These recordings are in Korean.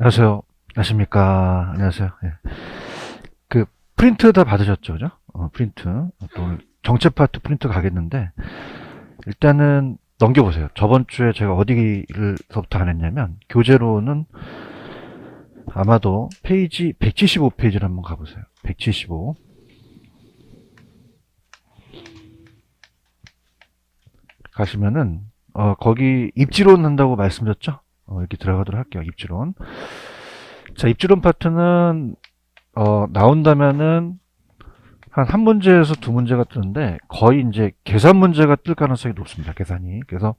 안녕하세요. 안녕하십니까. 안녕하세요. 예. 그, 프린트 다 받으셨죠? 그죠? 프린트. 또 오늘 정체 파트 프린트 가겠는데, 일단은 넘겨보세요. 저번 주에 제가 어디를서부터 안 했냐면, 교재로는 아마도 페이지 175페이지를 한번 가보세요. 175. 가시면은, 거기 입지론 한다고 말씀드렸죠? 여기 들어가도록 할게요. 입지론. 자, 입지론 파트는 나온다면은 한 문제에서 두 문제가 뜨는데 거의 이제 계산 문제가 뜰 가능성이 높습니다. 계산이. 그래서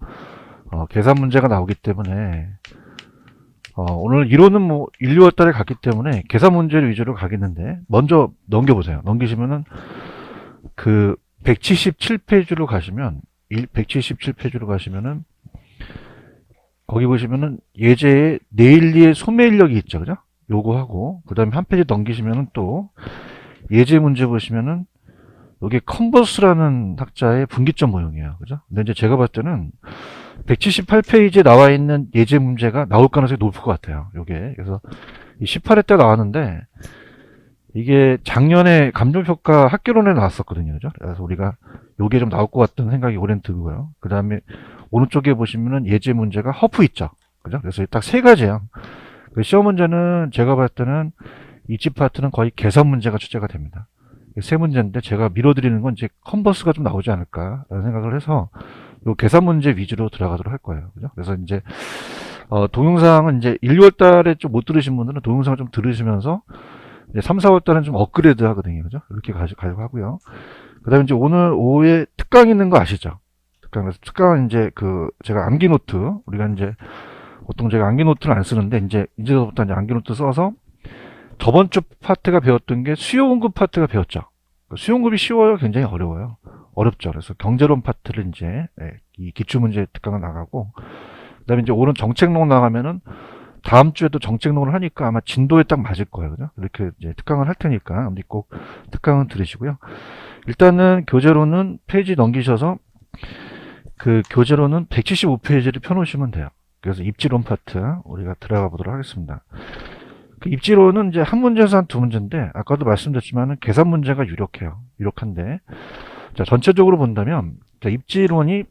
계산 문제가 나오기 때문에 오늘 이론은 뭐 1, 2월 달에 갔기 때문에 계산 문제를 위주로 가겠는데 먼저 넘겨보세요. 넘기시면은 그 177페이지로 가시면 177페이지로 가시면은 거기 보시면은 예제에 내일리의 소매 인력이 있죠. 그죠? 요거 하고 그 다음에 한 페이지 넘기시면은 또 예제 문제 보시면은 여기 컨버스라는 학자의 분기점 모형이에요. 그죠? 근데 이제 제가 봤을 때는 178페이지에 나와 있는 예제 문제가 나올 가능성이 높을 것 같아요. 요게. 그래서 이 18회 때 나왔는데 이게 작년에 감정평가 학교론에 나왔었거든요. 그죠? 그래서 우리가 요게 좀 나올 것 같다는 생각이 오랜 들고요. 그 다음에 오른쪽에 보시면은 예제 문제가 허프 있죠. 그죠? 그래서 딱 세 가지예요. 그 시험 문제는 제가 봤을 때는 이집 파트는 거의 계산 문제가 출제가 됩니다. 세 문제인데 제가 밀어드리는 건 이제 컨버스가 좀 나오지 않을까라는 생각을 해서 요 계산 문제 위주로 들어가도록 할 거예요. 그죠? 그래서 이제 동영상은 이제 1, 2월 달에 좀 못 들으신 분들은 동영상을 좀 들으시면서 이제 3, 4월 달은 좀 업그레이드 하거든요. 그죠? 이렇게 가지고 하고요. 그 다음에 이제 오늘 오후에 특강 있는 거 아시죠? 특강. 그래서 특강은 이제 제가 암기 노트, 우리가 이제 보통 제가 암기 노트를 안 쓰는데 이제부터 이제 암기 노트 써서 저번 주 파트가 배웠던 게 수요 공급 파트가 배웠죠. 수요 공급이 쉬워요? 굉장히 어려워요. 어렵죠. 그래서 경제론 파트를 이제 이 기출문제 특강을 나가고 그다음에 이제 오늘 정책론 나가면은 다음 주에도 정책론을 하니까 아마 진도에 딱 맞을 거예요. 그죠? 이렇게 이제 특강을 할 테니까 아무튼 꼭 특강은 들으시고요. 일단은 교재로는 페이지 넘기셔서 그 교재로는 175페이지를 펴놓으시면 돼요. 그래서 입지론 파트 우리가 들어가 보도록 하겠습니다. 그 입지론은 이제 한 문제에서 한 두 문제인데 아까도 말씀드렸지만 계산 문제가 유력해요. 유력한데 자 전체적으로 본다면 자, 입지론이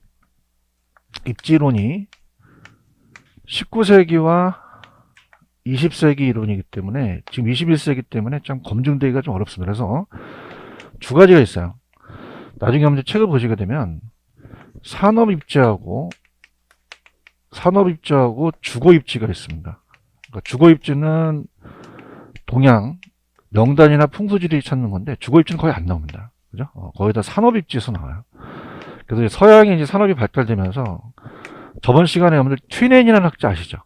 19세기와 20세기 이론이기 때문에 지금 21세기 때문에 좀 검증되기가 좀 어렵습니다. 그래서 두 가지가 있어요. 나중에 한번 책을 보시게 되면 산업입지하고 주거입지가 있습니다. 그러니까 주거입지는 동양, 명단이나 풍수지리 찾는 건데 주거입지는 거의 안 나옵니다. 그죠? 거의 다 산업입지에서 나와요. 그래서 서양이 이제 산업이 발달되면서 저번 시간에 여러분들 튀넨이라는 학자 아시죠?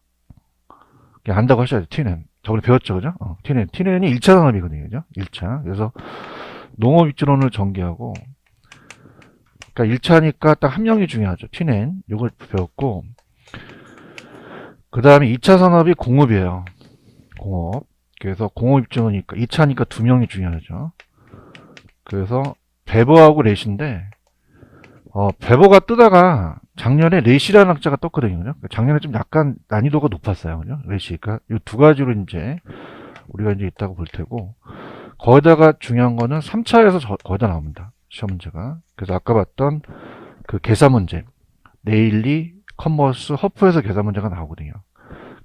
안다고 하셔야죠. 튀넨. 저번에 배웠죠. 그죠? 튀넨이 1차 산업이거든요. 그죠? 1차. 그래서 농업입지론을 전개하고 그러니까 1차니까 딱 한 명이 중요하죠. 튀넨. 요걸 배웠고 그 다음에 2차 산업이 공업이에요. 공업. 그래서 공업입지론이니까 2차니까 두 명이 중요하죠. 그래서 베버하고 렛인데 베버가 뜨다가 작년에 렛이라는 학자가 떴거든요. 그죠? 작년에 좀 약간 난이도가 높았어요. 그죠? 렛이. 그러니까 이 두 가지로 이제 우리가 이제 있다고 볼 테고 거기다가 중요한 거는 3차에서 거의 다 나옵니다. 시험 문제가. 그래서 아까 봤던 그 계산 문제, 네일리, 컨버스, 허프에서 계산 문제가 나오거든요.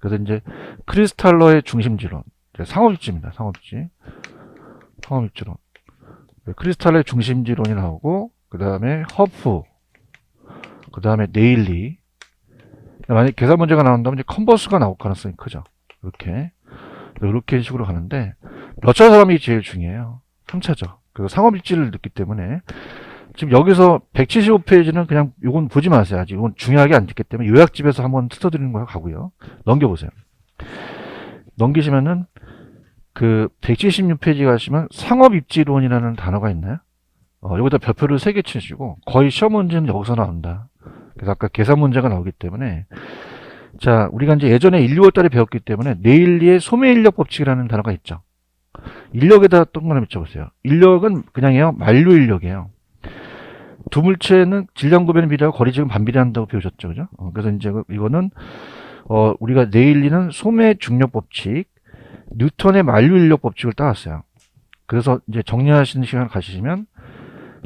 그래서 이제 크리스탈러의 중심지론, 상업입지입니다. 상업입지론. 크리스탈러의 중심지론이 나오고 그 다음에 허프, 그 다음에 네일리. 만약에 계산 문제가 나온다면 이제 컨버스가 나올 가능성이 크죠. 이렇게 식으로 가는데 몇 차 사람이 제일 중요해요. 3차죠. 그리고 상업입지를 넣기 때문에 지금 여기서 175페이지는 그냥 이건 보지 마세요. 아직 이건 중요하게 안 듣기 때문에 요약집에서 한번 틀어드리는 거 가고요. 넘겨보세요. 넘기시면은 그 176페이지 가시면 상업입지론이라는 단어가 있나요? 여기다 별표를 3개 치시고 거의 시험 문제는 여기서 나온다. 그래서 아까 계산 문제가 나오기 때문에 자 우리가 이제 예전에 1, 2월 달에 배웠기 때문에 네일리의 소매인력 법칙이라는 단어가 있죠. 인력에다 동그라미 쳐보세요. 인력은 그냥요 만류 인력이에요. 두 물체는 질량 구별은 비례하고 거리 지금 반비례한다고 배우셨죠, 그죠? 그래서 이제 이거는 우리가 네일리는 소매 중력 법칙, 뉴턴의 만류 인력 법칙을 따왔어요. 그래서 이제 정리하시는 시간 가지시면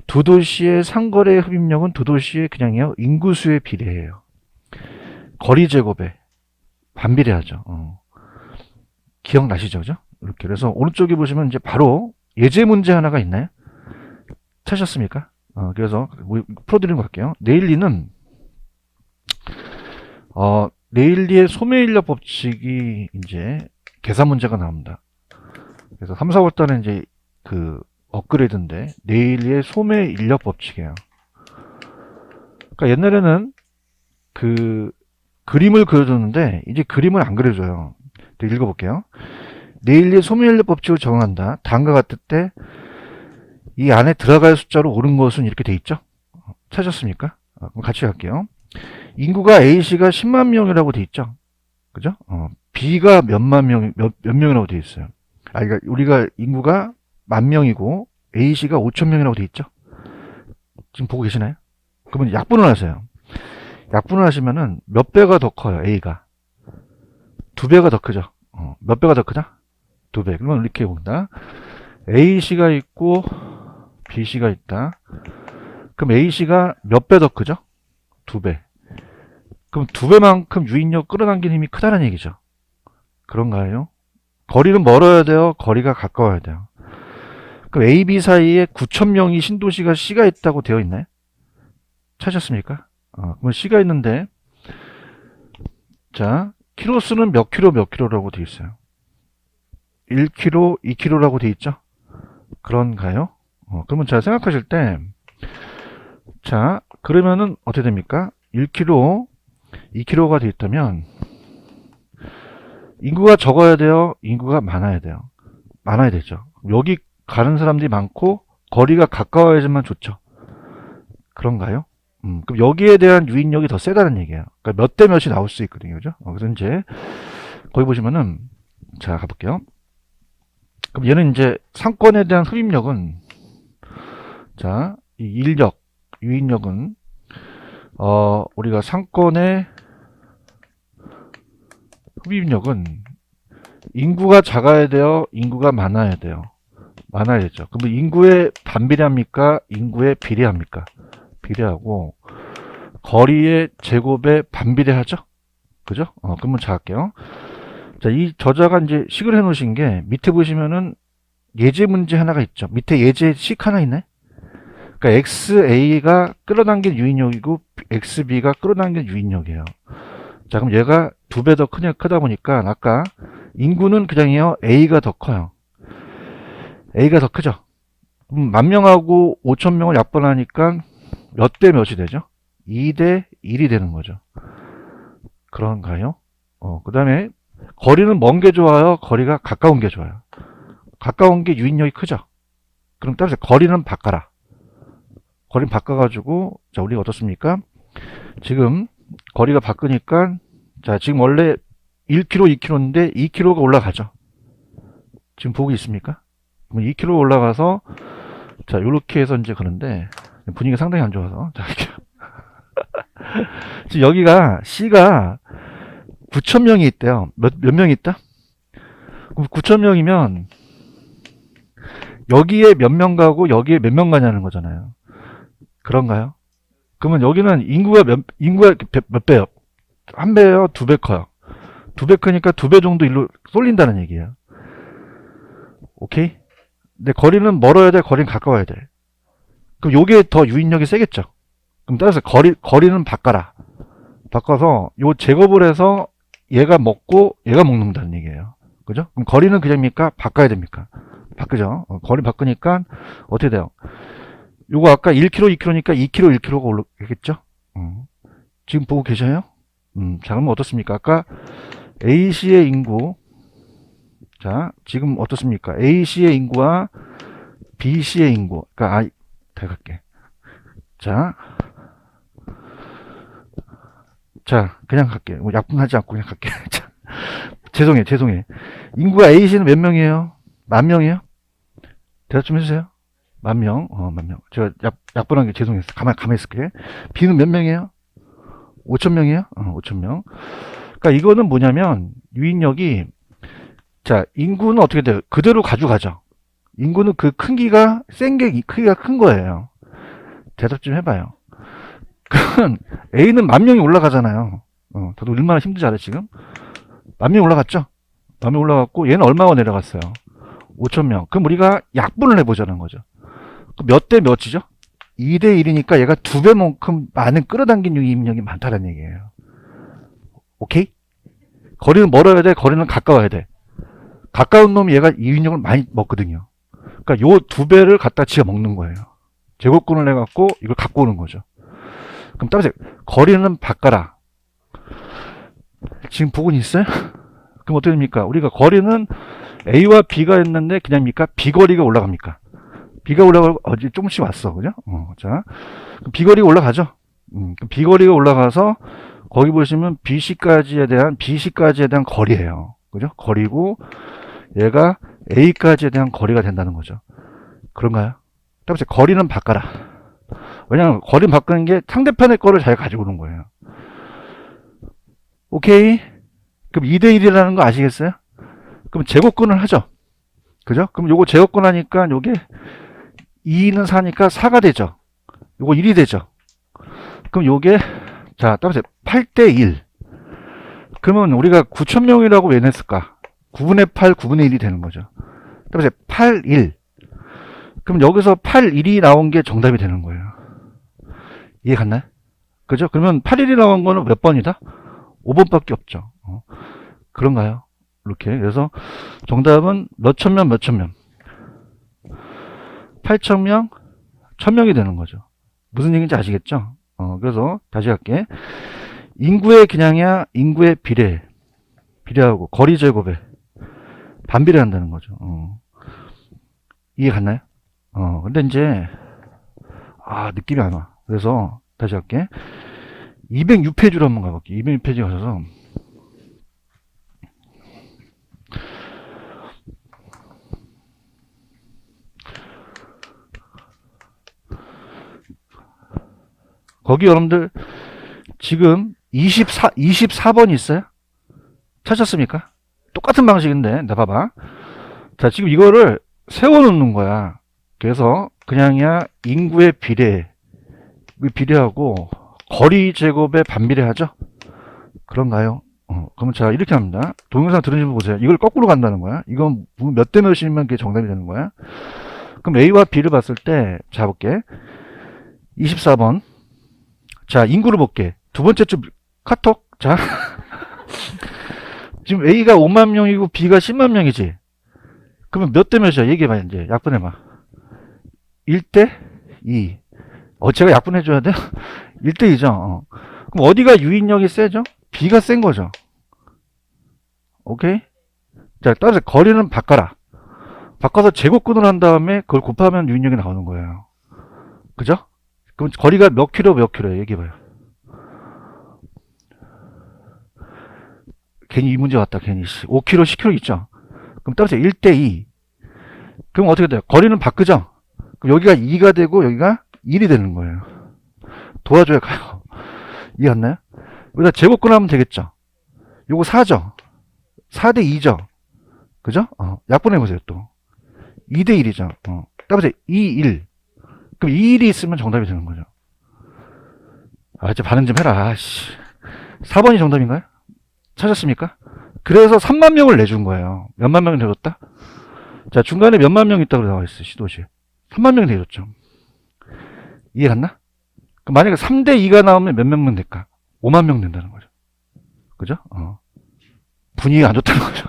두 도시의 상거래 흡입력은 두 도시의 그냥요 인구수에 비례해요. 거리 제곱에 반비례하죠. 기억나시죠, 그죠? 이렇게. 그래서 오른쪽에 보시면 이제 바로 예제 문제 하나가 있나요? 찾으셨습니까? 그래서 풀어드리는 거 할게요. 네일리의 소매 인력 법칙이 이제 계산 문제가 나옵니다. 그래서 3, 4월 달에 이제 그 업그레이드인데 네일리의 소매 인력 법칙이에요. 그러니까 옛날에는 그 그림을 그려줬는데 이제 그림을 안 그려줘요. 읽어볼게요. 네일리의 소매 인력 법칙을 적용한다. 다음과 같을 때 이 안에 들어갈 숫자로 옳은 것은 이렇게 돼 있죠. 찾았습니까? 그럼 같이 갈게요. 인구가 A씨가 10만 명이라고 돼 있죠. 그죠? B가 몇 명이라고 돼 있어요. 그러니까 우리가 인구가 10,000명이고 A씨가 5,000명이라고 돼 있죠. 지금 보고 계시나요? 그러면 약분을 하세요. 약분을 하시면은 몇 배가 더 커요, A가? 2배가 더 크죠. 몇 배가 더 크다? 2배. 그러면 이렇게 봅니다. A씨가 있고 B씨가 있다. 그럼 A씨가 몇 배 더 크죠? 2배. 그럼 2배만큼 유인력 끌어당기는 힘이 크다는 얘기죠. 그런가요? 거리는 멀어야 돼요? 거리가 가까워야 돼요? 그럼 A, B 사이에 9,000명이 신도시가 C가 있다고 되어 있나요? 찾았습니까? 그럼 C가 있는데, 자, 키로수는 몇 킬로라고 되어 있어요? 1km, 2km라고 되어 있죠? 그런가요? 그러면 자, 생각하실 때, 자, 그러면은 어떻게 됩니까? 1km, 2km가 되어 있다면, 인구가 적어야 돼요? 인구가 많아야 돼요? 많아야 되죠. 여기 가는 사람들이 많고, 거리가 가까워야지만 좋죠. 그런가요? 그럼 여기에 대한 유인력이 더 세다는 얘기예요. 그러니까 몇 대 몇이 나올 수 있거든요. 그죠? 그래서 이제, 거기 보시면은, 자, 가볼게요. 그럼 얘는 이제 상권에 대한 흡입력은, 자, 이 인력, 유인력은, 우리가 상권의 흡입력은 인구가 작아야 돼요? 인구가 많아야 돼요? 많아야 되죠. 그럼 인구에 반비례합니까? 인구에 비례합니까? 비례하고, 거리의 제곱에 반비례하죠? 그죠? 그러면 자, 할게요. 자, 이 저자가 이제 식을 해 놓으신 게 밑에 보시면은 예제 문제 하나가 있죠. 밑에 예제식 하나 있네? 그러니까 XA가 끌어당긴 유인력이고 XB가 끌어당긴 유인력이에요. 자, 그럼 얘가 2배 더 크다 보니까 아까 인구는 그냥요 A가 더 커요. A가 더 크죠. 그럼 10,000명하고 5,000명을 약분하니까 몇 대 몇이 되죠? 2대 1이 되는 거죠. 그런가요? 그 다음에 거리는 먼 게 좋아요? 거리가 가까운 게 좋아요? 가까운 게 유인력이 크죠? 그럼 따라서 거리는 바꿔라. 거리는 바꿔가지고, 자, 우리가 어떻습니까? 지금 거리가 바꾸니까, 자, 지금 원래 1km, 2km인데 2km가 올라가죠. 지금 보고 있습니까? 그럼 2km 올라가서, 자, 요렇게 해서 이제 그런데, 분위기가 상당히 안 좋아서. 자, 이렇게. 지금 여기가, C가 9,000명이 있대요. 몇 명이 있다? 그럼 9,000명이면, 여기에 몇 명 가고 여기에 몇 명 가냐는 거잖아요. 그런가요? 그러면 여기는 인구가 몇 배요? 1배요? 2배 커요? 2배 크니까 2배 정도 일로 쏠린다는 얘기예요. 오케이? 근데 거리는 멀어야 돼? 거리는 가까워야 돼? 그럼 요게 더 유인력이 세겠죠? 그럼 따라서 거리는 바꿔라. 바꿔서 요 제곱을 해서 얘가 먹고 얘가 먹는다는 얘기예요. 그죠? 그럼 거리는 그냥입니까? 바꿔야 됩니까? 바꾸죠. 거리 바꾸니까 어떻게 돼요? 요거 아까 1km, 2km니까 2km, 1km가 올라가겠죠? 지금 보고 계셔요? 자, 그러면 어떻습니까? 아까 A씨의 인구, 자, 지금 어떻습니까? A씨의 인구와 B씨의 인구, 그러니까, 다 갈게. 자, 그냥 갈게. 뭐 약분하지 않고 그냥 갈게. 자, 죄송해. 인구가 A씨는 몇 명이에요? 10,000명이에요? 대답 좀 해주세요. 10,000명. 10,000명. 제가 약분한 게 죄송했어요. 가만히 있을게. B는 몇 명이에요? 5,000명이에요? 5,000명. 그러니까 이거는 뭐냐면 유인력이 자 인구는 어떻게 돼요? 그대로 가져가죠. 인구는 그 크기가 센 게 크기가 큰 거예요. 대답 좀 해봐요. 그건 A는 10,000명이 올라가잖아요. 저도 얼마나 힘들지 않아요 지금? 10,000명이 올라갔죠? 10,000명 올라갔고 얘는 얼마가 내려갔어요? 5,000명. 그럼 우리가 약분을 해보자는 거죠. 몇 대 몇이죠? 2대 1이니까 얘가 2배만큼 많은 끌어당긴 유인력이 많다는 얘기예요. 오케이? 거리는 멀어야 돼? 거리는 가까워야 돼? 가까운 놈이 얘가 유인력을 많이 먹거든요. 그러니까 요 2배를 갖다 지가 먹는 거예요. 제곱근을 해갖고 이걸 갖고 오는 거죠. 그럼 따라서 거리는 바꿔라. 지금 보고 있어요? 그럼 어떻게 됩니까? 우리가 거리는 A와 B가 있는데 그냥입니까? B거리가 올라갑니까? B가 올라가고 어제 조금씩 왔어. 그죠? 자, 그럼 B거리가 올라가죠? 그럼 B거리가 올라가서 거기 보시면 BC까지에 대한 거리예요. 그죠? 거리고 얘가 A까지에 대한 거리가 된다는 거죠. 그런가요? 따라서 거리는 바꿔라. 왜냐하면 거리는 바꾸는 게 상대편의 거를 잘 가지고 오는 거예요. 오케이? 그럼 2대 1이라는 거 아시겠어요? 그럼 제곱근을 하죠. 그죠? 그럼 요거 제곱근 하니까 요게 2는 4니까 4가 되죠. 요거 1이 되죠. 그럼 요게 자, 따라서 8대 1. 그러면 우리가 9,000명이라고 왜 냈을까? 9분의 8, 9분의 1이 되는 거죠. 따라서 8, 1. 그럼 여기서 8, 1이 나온 게 정답이 되는 거예요. 이해 갔나요? 그죠? 그러면 8, 1이 나온 거는 몇 번이다? 5번밖에 없죠. 그런가요? 이렇게. 그래서 정답은 몇천 명, 몇천 명. 8,000명, 1,000명이 되는 거죠. 무슨 얘기인지 아시겠죠? 그래서 다시 할게. 인구의 그냥이야, 인구의 비례하고 거리 제곱에 반비례한다는 거죠. 이해 갔나요? 근데 이제 느낌이 안 와. 그래서 다시 할게. 206페이지로 한번 가볼게요. 206페이지 가셔서 거기 여러분들 지금 24번 있어요? 찾았습니까? 똑같은 방식인데, 나 봐봐. 자, 지금 이거를 세워놓는 거야. 그래서 그냥이야 인구의 비례하고 거리 제곱에 반비례하죠? 그런가요? 그러면 자, 이렇게 합니다. 동영상 들으신 분 보세요. 이걸 거꾸로 간다는 거야. 이건 몇 대 몇이면 그게 정답이 되는 거야. 그럼 A와 B를 봤을 때, 자, 볼게. 24번. 자, 인구를 볼게. 두 번째 줄 카톡. 자. 지금 A가 5만 명이고 B가 10만 명이지. 그러면 몇 대 몇이야? 얘기해봐, 이제. 약분해봐. 1대 2. 제가 약분해줘야 돼요? 1대 2죠. 그럼 어디가 유인력이 세죠? B가 센 거죠. 오케이? 자, 따라서 거리는 바꿔라. 바꿔서 제곱근을 한 다음에 그걸 곱하면 유인력이 나오는 거예요. 그죠? 그럼 거리가 몇 킬로예요? 얘기해봐요. 괜히 이 문제 왔다, 괜히. 5km, 10km 있죠? 그럼 따라서 1대 2. 그럼 어떻게 돼요? 거리는 바꾸죠? 그럼 여기가 2가 되고 여기가 1이 되는 거예요. 도와줘야 가요. 이해 갔나요? 여기다 제곱근 하면 되겠죠? 요거 4죠? 4대 2죠? 그죠? 약분해보세요, 또. 2대 1이죠? 따라서 2, 1. 그럼 2, 1이 있으면 정답이 되는 거죠. 이제 반응 좀 해라. 4번이 정답인가요? 찾았습니까? 그래서 3만 명을 내준 거예요. 몇만 명이 내줬다? 자, 중간에 몇만 명 있다고 나와 있어요, 시도시에. 3만 명이 내줬죠. 이해 갔나? 그럼 만약에 3대 2가 나오면 몇 명만 될까? 5만 명 된다는 거죠. 그죠? 분위기가 안 좋다는 거죠.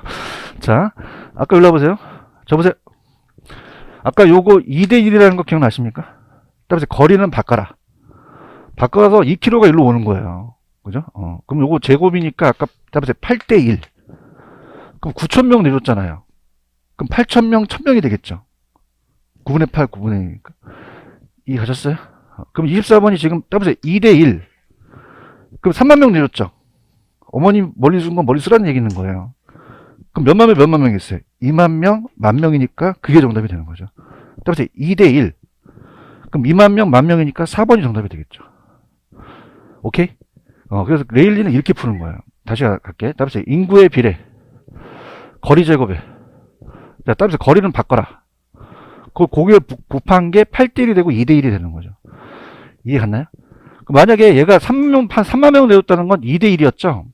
자, 아까 올라보세요. 저 보세요. 아까 요거 2대 1이라는 거 기억나십니까? 따라서 거리는 바꿔라. 바꿔서 2km가 일로 오는 거예요. 그죠? 그럼 요거 제곱이니까 아까 따라서 8대 1. 그럼 9,000명 내줬잖아요. 그럼 8,000명, 1,000명이 되겠죠. 9분의 8, 9분의 1이니까. 이해 가셨어요? 그럼 24번이 지금 따라서 2대 1. 그럼 3만 명 내줬죠. 어머님 머리 쓴 건 머리 쓰라는 얘기 있는 거예요. 그럼 몇만 명 있어요? 2만 명, 10,000명이니까 그게 정답이 되는 거죠. 따라서 2대 1. 그럼 2만 명, 10,000명이니까 4번이 정답이 되겠죠. 오케이? 그래서 레일리는 이렇게 푸는 거예요. 다시 갈게. 따라서 인구의 비례, 거리 제곱에. 자, 따라서 거리는 바꿔라. 그거에 곱한 게 8대1이 되고 2대1이 되는 거죠. 이해 갔나요? 만약에 얘가 3만 명을 내줬다는 건 2대1이었죠?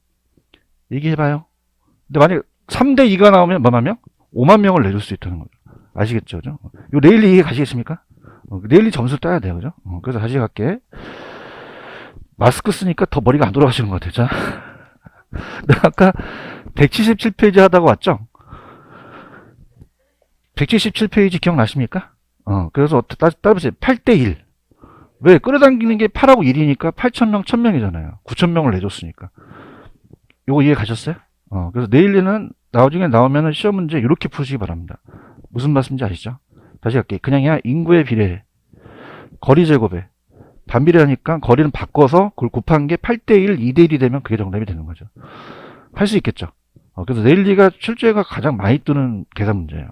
얘기해봐요. 근데 만약에 3대2가 나오면 몇만 명? 5만 명을 내줄 수 있다는 거죠. 아시겠죠? 그죠? 요 레일리 이해 가시겠습니까? 레일리 점수를 따야 돼요. 그죠? 그래서 다시 갈게. 마스크 쓰니까 더 머리가 안 돌아가시는 것 같아요. 자. 내가 아까 177페이지 하다가 왔죠? 177페이지 기억나십니까? 그래서 따라보세요. 8대1. 왜? 끌어당기는 게 8하고 1이니까 8,000명, 1,000명이잖아요. 9,000명을 내줬으니까. 요거 이해 가셨어요? 그래서 내일리는 나중에 나오면은 시험 문제 이렇게 푸시기 바랍니다. 무슨 말씀인지 아시죠? 다시 갈게요. 그냥이야 인구의 비례, 거리 제곱에 반비례하니까 거리는 바꿔서 그걸 곱한 게 8대1, 2대1이 되면 그게 정답이 되는 거죠. 할 수 있겠죠? 그래서 내일리가 출제가 가장 많이 뜨는 계산 문제예요.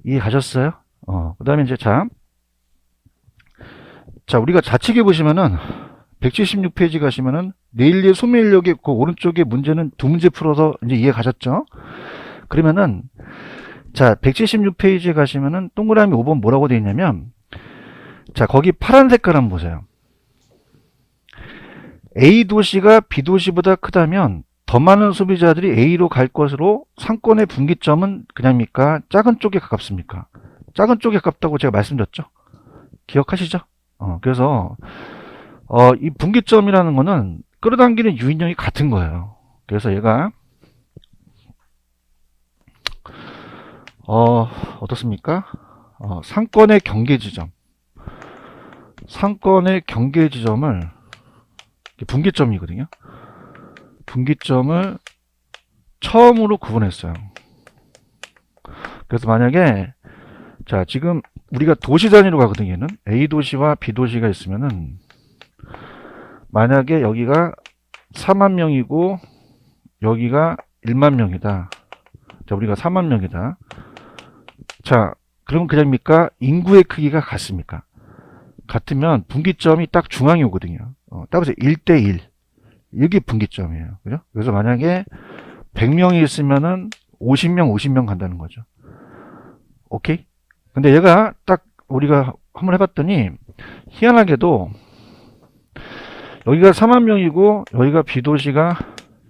이해 가셨어요? 그 다음에 이제 자, 우리가 좌측에 보시면은 176페이지 가시면은 내일리의 소매 인력의 그 오른쪽에 문제는 두 문제 풀어서 이제 이해 가셨죠? 그러면은 자, 176페이지에 가시면은 동그라미 5번 뭐라고 되어 있냐면 자, 거기 파란 색깔 한번 보세요. A 도시가 B 도시보다 크다면 더 많은 소비자들이 A로 갈 것으로 상권의 분기점은 그냥입니까? 작은 쪽에 가깝습니까? 작은 쪽에 가깝다고 제가 말씀드렸죠? 기억하시죠? 그래서 이 분기점이라는 거는 끌어당기는 유인력이 같은 거예요. 그래서 얘가 어떻습니까? 상권의 경계 지점, 상권의 경계 지점을 분기점이거든요. 분기점을 처음으로 구분했어요. 그래서 만약에 자, 지금 우리가 도시 단위로 가거든요. 얘는 A 도시와 B 도시가 있으면은 만약에 여기가 4만 명이고 여기가 1만 명이다. 자, 우리가 4만 명이다. 자, 그러면 그냥입니까? 인구의 크기가 같습니까? 같으면 분기점이 딱 중앙에 오거든요. 따라서 1대1. 이게 분기점이에요. 그죠? 그래서 만약에 100명이 있으면은 50명, 50명 간다는 거죠. 오케이? 근데 얘가 딱 우리가 한번 해봤더니 희한하게도 여기가 4만 명이고 여기가 B도시가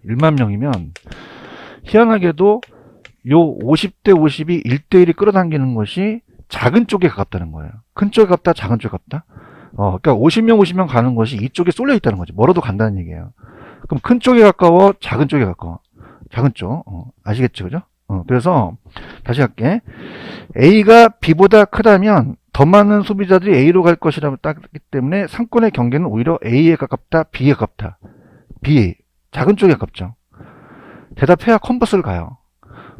1만 명이면 희한하게도 요 50대 50이 1대1이 끌어당기는 것이 작은 쪽에 가깝다는 거예요. 큰 쪽에 가깝다, 작은 쪽에 가깝다. 그러니까 50명, 50명 가는 것이 이쪽에 쏠려 있다는 거죠. 멀어도 간다는 얘기예요. 그럼 큰 쪽에 가까워, 작은 쪽에 가까워? 작은 쪽. 아시겠죠? 그죠? 그래서 다시 할게. A가 B보다 크다면 더 많은 소비자들이 A로 갈 것이라고 따기 때문에 상권의 경계는 오히려 A에 가깝다, B에 가깝다. B, 작은 쪽에 가깝죠. 대답해야 컨버스를 가요.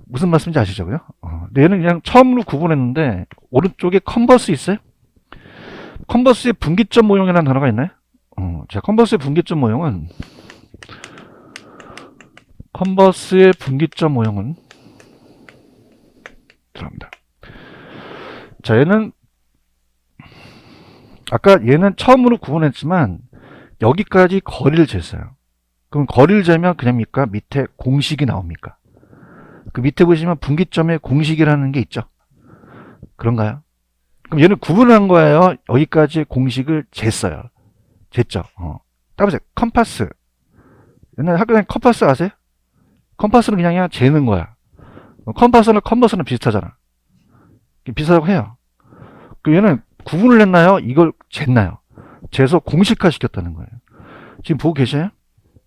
무슨 말씀인지 아시죠? 그죠? 근데 얘는 그냥 처음으로 구분했는데 오른쪽에 컨버스 있어요? 컨버스의 분기점 모형이라는 단어가 있나요? 자, 컨버스의 분기점 모형은 들어갑니다. 자, 얘는 아까 얘는 처음으로 구분했지만 여기까지 거리를 쟀어요. 그럼 거리를 재면 그냥입니까? 밑에 공식이 나옵니까? 그 밑에 보시면 분기점에 공식이라는 게 있죠. 그런가요? 그럼 얘는 구분한 거예요. 여기까지 공식을 쟀어요. 쟀죠. 따라보세요. 컴파스. 옛날에 학교 다닐 컴파스 아세요? 컴파스는 그냥 재는 거야. 컴파스는 컨버스는 비슷하잖아. 비슷하다고 해요. 그럼 얘는 구분을 했나요? 이걸 쟀나요? 재서 공식화 시켰다는 거예요. 지금 보고 계셔요?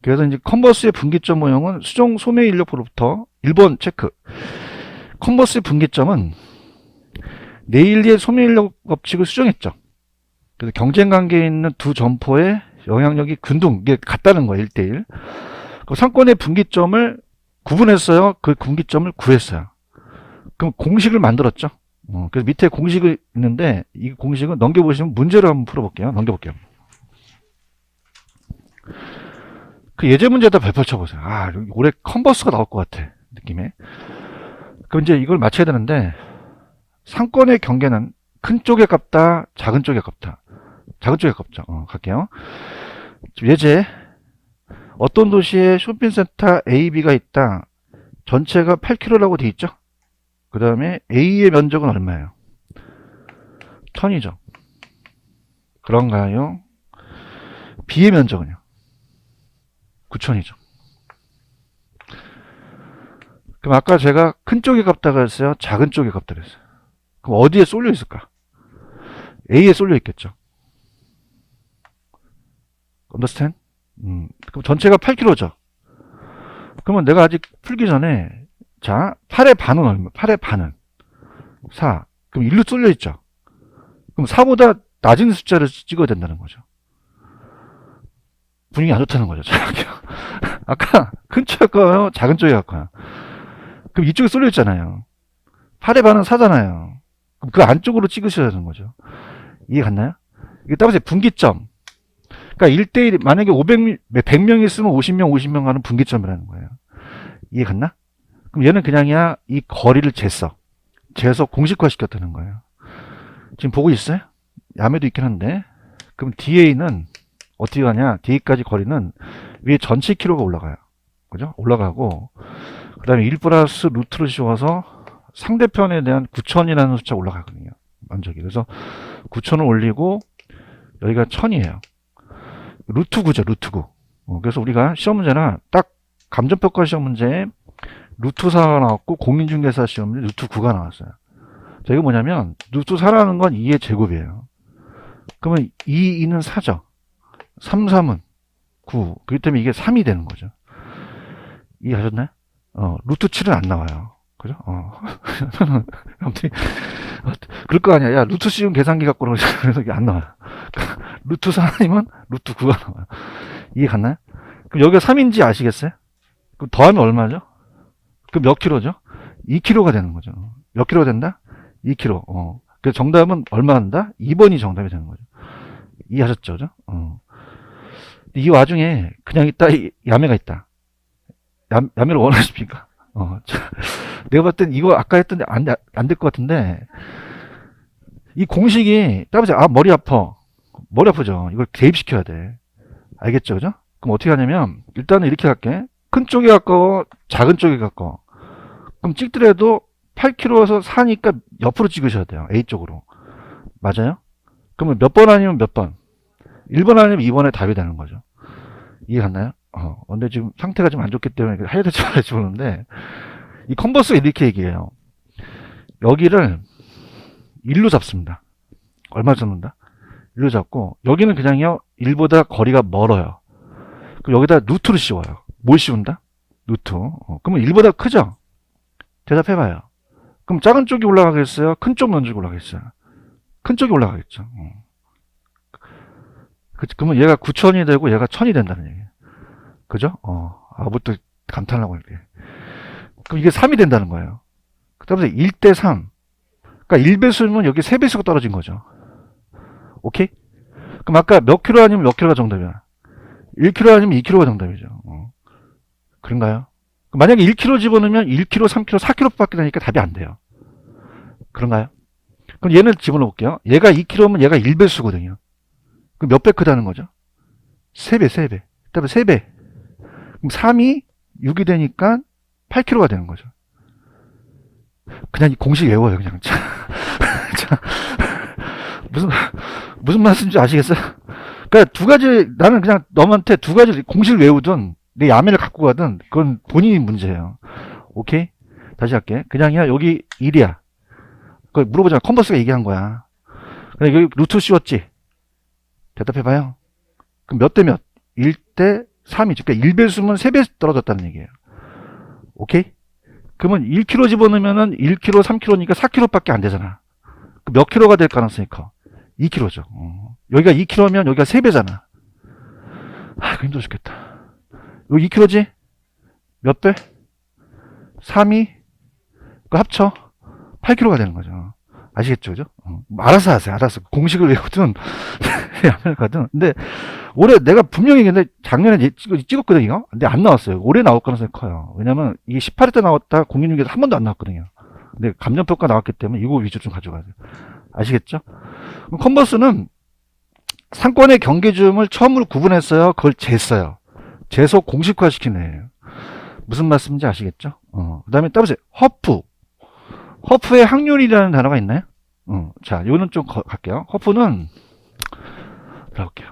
그래서 이제 컨버스의 분기점 모형은 수종 소매 인력으로부터 1번 체크. 컨버스의 분기점은 내일리의 소매 인력 법칙을 수정했죠. 그래서 경쟁 관계에 있는 두 점포의 영향력이 균등, 이게 같다는 거예요. 1대1. 그 상권의 분기점을 구분했어요. 그 분기점을 구했어요. 그럼 공식을 만들었죠. 그래서 밑에 공식이 있는데 이 공식은 넘겨보시면 문제를 한번 풀어볼게요. 넘겨볼게요. 그 예제 문제에다 발표 쳐보세요. 올해 컨버스가 나올 것 같아. 느낌에. 그럼 이제 이걸 맞춰야 되는데 상권의 경계는 큰 쪽에 가깝다, 작은 쪽에 가깝다. 작은 쪽에 가깝죠. 갈게요. 예제 어떤 도시에 쇼핑센터 A, B가 있다. 전체가 8km라고 돼 있죠. 그 다음에 A의 면적은 얼마예요? 1000이죠. 그런가요? B의 면적은요? 9000이죠. 그럼 아까 제가 큰 쪽에 값다가 했어요? 작은 쪽에 값다가 했어요? 그럼 어디에 쏠려 있을까? A에 쏠려 있겠죠. understand? 그럼 전체가 8kg죠. 그러면 내가 아직 풀기 전에, 자, 8의 반은 얼마? 8의 반은 4. 그럼 1로 쏠려 있죠. 그럼 4보다 낮은 숫자를 찍어야 된다는 거죠. 분위기 안 좋다는 거죠. 아까 큰 쪽에 갈까요? 작은 쪽에 갈까요? 그럼 이쪽에 쏠려 있잖아요. 8의 반은 4잖아요. 그럼 그 안쪽으로 찍으셔야 되는 거죠. 이해 갔나요? 이게 따라서 분기점. 그러니까 1대1, 만약에 100명 있으면 50명, 50명 가는 분기점이라는 거예요. 이해 갔나? 그럼 얘는 그냥이야, 이 거리를 재서 공식화 시켰다는 거예요. 지금 보고 있어요? 야매도 있긴 한데. 그럼 DA는 어떻게 가냐? DA까지 거리는 위에 전체 키로가 올라가요. 그죠? 올라가고, 그 다음에 1 플러스 루트를 씌워서 상대편에 대한 9000이라는 숫자 올라가거든요. 면적이. 그래서 9000을 올리고, 여기가 1000이에요. 루트 9죠, 루트 9. 그래서 우리가 시험 문제나 딱 감정평가 시험 문제에 루트 4가 나왔고, 공인중개사 시험 문제 루트 9가 나왔어요. 자, 이거 뭐냐면, 루트 4라는 건 2의 제곱이에요. 그러면 2는 4죠. 3, 3은 9. 그렇기 때문에 이게 3이 되는 거죠. 이해하셨나요? 루트 7은 안 나와요. 그죠? 아무튼, 그럴 거 아니야. 야, 루트 씌운 계산기 갖고 그래서 이게 안 나와요. 루트 4아니면 루트 9가 나와요. 이해 갔나요? 그럼 여기가 3인지 아시겠어요? 그럼 더하면 얼마죠? 그럼 몇 킬로죠? 2kg가 되는 거죠. 몇 킬로 된다? 2kg. 그래서 정답은 얼마 한다? 2번이 정답이 되는 거죠. 이해하셨죠? 그죠? 이 와중에 그냥 있다, 야매가 있다. 야매를 원하십니까? 내가 봤을 땐 이거 아까 했던데 안 될 것 같은데, 이 공식이, 따라서, 머리 아파. 머리 아프죠? 이걸 대입시켜야 돼. 알겠죠? 그죠? 그럼 어떻게 하냐면, 일단은 이렇게 할게. 큰 쪽에 가까워, 작은 쪽에 가까워. 그럼 찍더라도 8km에서 4니까 옆으로 찍으셔야 돼요. A쪽으로. 맞아요? 그러면 몇 번 아니면 몇 번? 1번 아니면 2번에 답이 되는 거죠. 이해 갔나요? 근데 지금 상태가 좀 안 좋기 때문에 해야 될지 말할지 모르는데, 이 컨버스가 이렇게 얘기해요. 여기를 1로 잡습니다. 얼마 잡는다? 1로 잡고, 여기는 그냥요, 1보다 거리가 멀어요. 그럼 여기다 루트를 씌워요. 뭘 씌운다? 루트. 그러면 1보다 크죠? 대답해봐요. 그럼 작은 쪽이 올라가겠어요? 큰 쪽 면적이 올라가겠어요? 큰 쪽이 올라가겠죠. 그러면 얘가 9000이 되고 얘가 1000이 된다는 얘기예요. 그죠? 또 감탄하고 이렇게. 그럼 이게 3이 된다는 거예요. 그 다음에 1대 3. 그러니까 1배수면 여기 3배수가 떨어진 거죠. 오케이? 그럼 아까 몇 킬로 아니면 몇 킬로가 정답이야? 1킬로 아니면 2킬로가 정답이죠. 그런가요? 만약에 1킬로 집어넣으면 1킬로, 3킬로, 4킬로 밖에 되니까 답이 안 돼요. 그런가요? 그럼 얘는 집어넣을게요. 얘가 2킬로면 얘가 1배수거든요. 그럼 몇 배 크다는 거죠? 3배, 3배. 그 다음에 3배. 그럼 3이 6이 되니까 8킬로가 되는 거죠. 그냥 이 공식 외워요, 그냥. 무슨 말씀인지 아시겠어요? 그러니까 두 가지, 나는 그냥 너한테 두 가지 공식을 외우든, 내 야매를 갖고 가든, 그건 본인이 문제예요. 오케이? 다시 할게. 그냥이야, 여기 1이야. 그거 물어보잖아. 컨버스가 얘기한 거야. 그냥 여기 루트 씌웠지? 대답해봐요. 그럼 몇 대 몇? 1대 3이죠. 그러니까 1배수면 3배 떨어졌다는 얘기예요. 오케이? 그러면 1kg 집어넣으면은 1kg, 3kg니까 4kg밖에 안 되잖아. 몇 킬로가 될 가능성이 커? 2kg죠. 여기가 2kg면 여기가 3배잖아. 그거 힘들어 죽겠다. 여기 2kg지? 몇 배? 3이? 그 합쳐? 8kg가 되는 거죠. 아시겠죠? 그죠? 알아서 하세요. 알아서. 공식을 외우든, 야매를 가든. 근데, 올해 내가 분명히 근데 작년에 찍었거든, 이거? 근데 안 나왔어요. 올해 나올 가능성이 커요. 왜냐면, 이게 18회 때 나왔다, 공인중개사 한 번도 안 나왔거든요. 근데 감정평가 나왔기 때문에 이거 위주로 좀 가져가야 돼요. 아시겠죠? 그럼 컨버스는 상권의 경계주음을 처음으로 구분했어요. 그걸 쟀어요. 재석 공식화 시키는 애예요. 무슨 말씀인지 아시겠죠? 그 다음에 따보세요. 허프. 허프에 확률이라는 단어가 있나요? 자, 요는 좀 갈게요. 허프는 들어볼게요.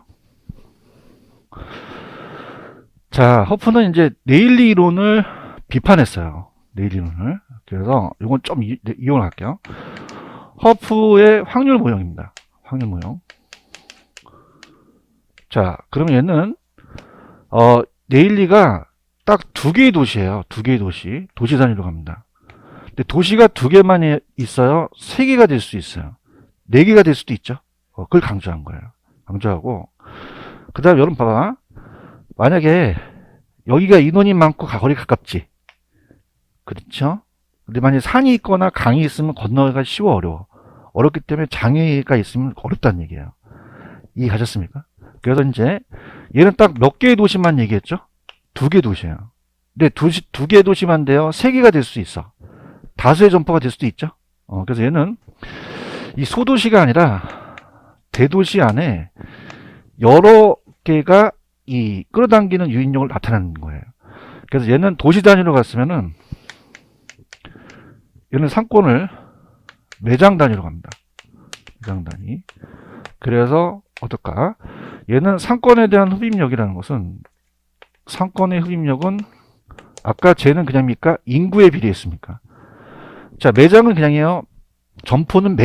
자, 허프는 이제 네일리 이론을 비판했어요. 네일리 이론을. 그래서 이건 좀 이용을 할게요. 허프의 확률 모형입니다. 확률 모형. 자, 그러면 얘는 네일리가 딱 두 개의 도시예요. 두 개의 도시. 도시 단위로 갑니다. 근데 도시가 두 개만 있어요. 세 개가 될 수 있어요. 네 개가 될 수도 있죠. 그걸 강조한 거예요. 강조하고. 그 다음 여러분 봐봐. 만약에 여기가 인원이 많고 거리가 가깝지. 그렇죠? 근데 만약에 산이 있거나 강이 있으면 건너기가 쉬워 어려워. 어렵기 때문에 장애가 있으면 어렵다는 얘기예요. 이해하셨습니까? 그래서 이제 얘는 딱 몇 개의 도시만 얘기했죠? 두 개 도시예요. 근데 두 개의 도시만 돼요. 세 개가 될 수 있어. 다수의 점포가 될 수도 있죠. 그래서 얘는 이 소도시가 아니라 대도시 안에 여러 개가 이 끌어당기는 유인력을 나타내는 거예요. 그래서 얘는 도시 단위로 갔으면은 얘는 상권을 매장 단위로 갑니다. 매장 단위. 그래서 어떨까? 얘는 상권에 대한 흡입력이라는 것은 상권의 흡입력은 아까 쟤는 그냥입니까? 인구에 비례했습니까? 자, 매장은 그냥이에요. 점포는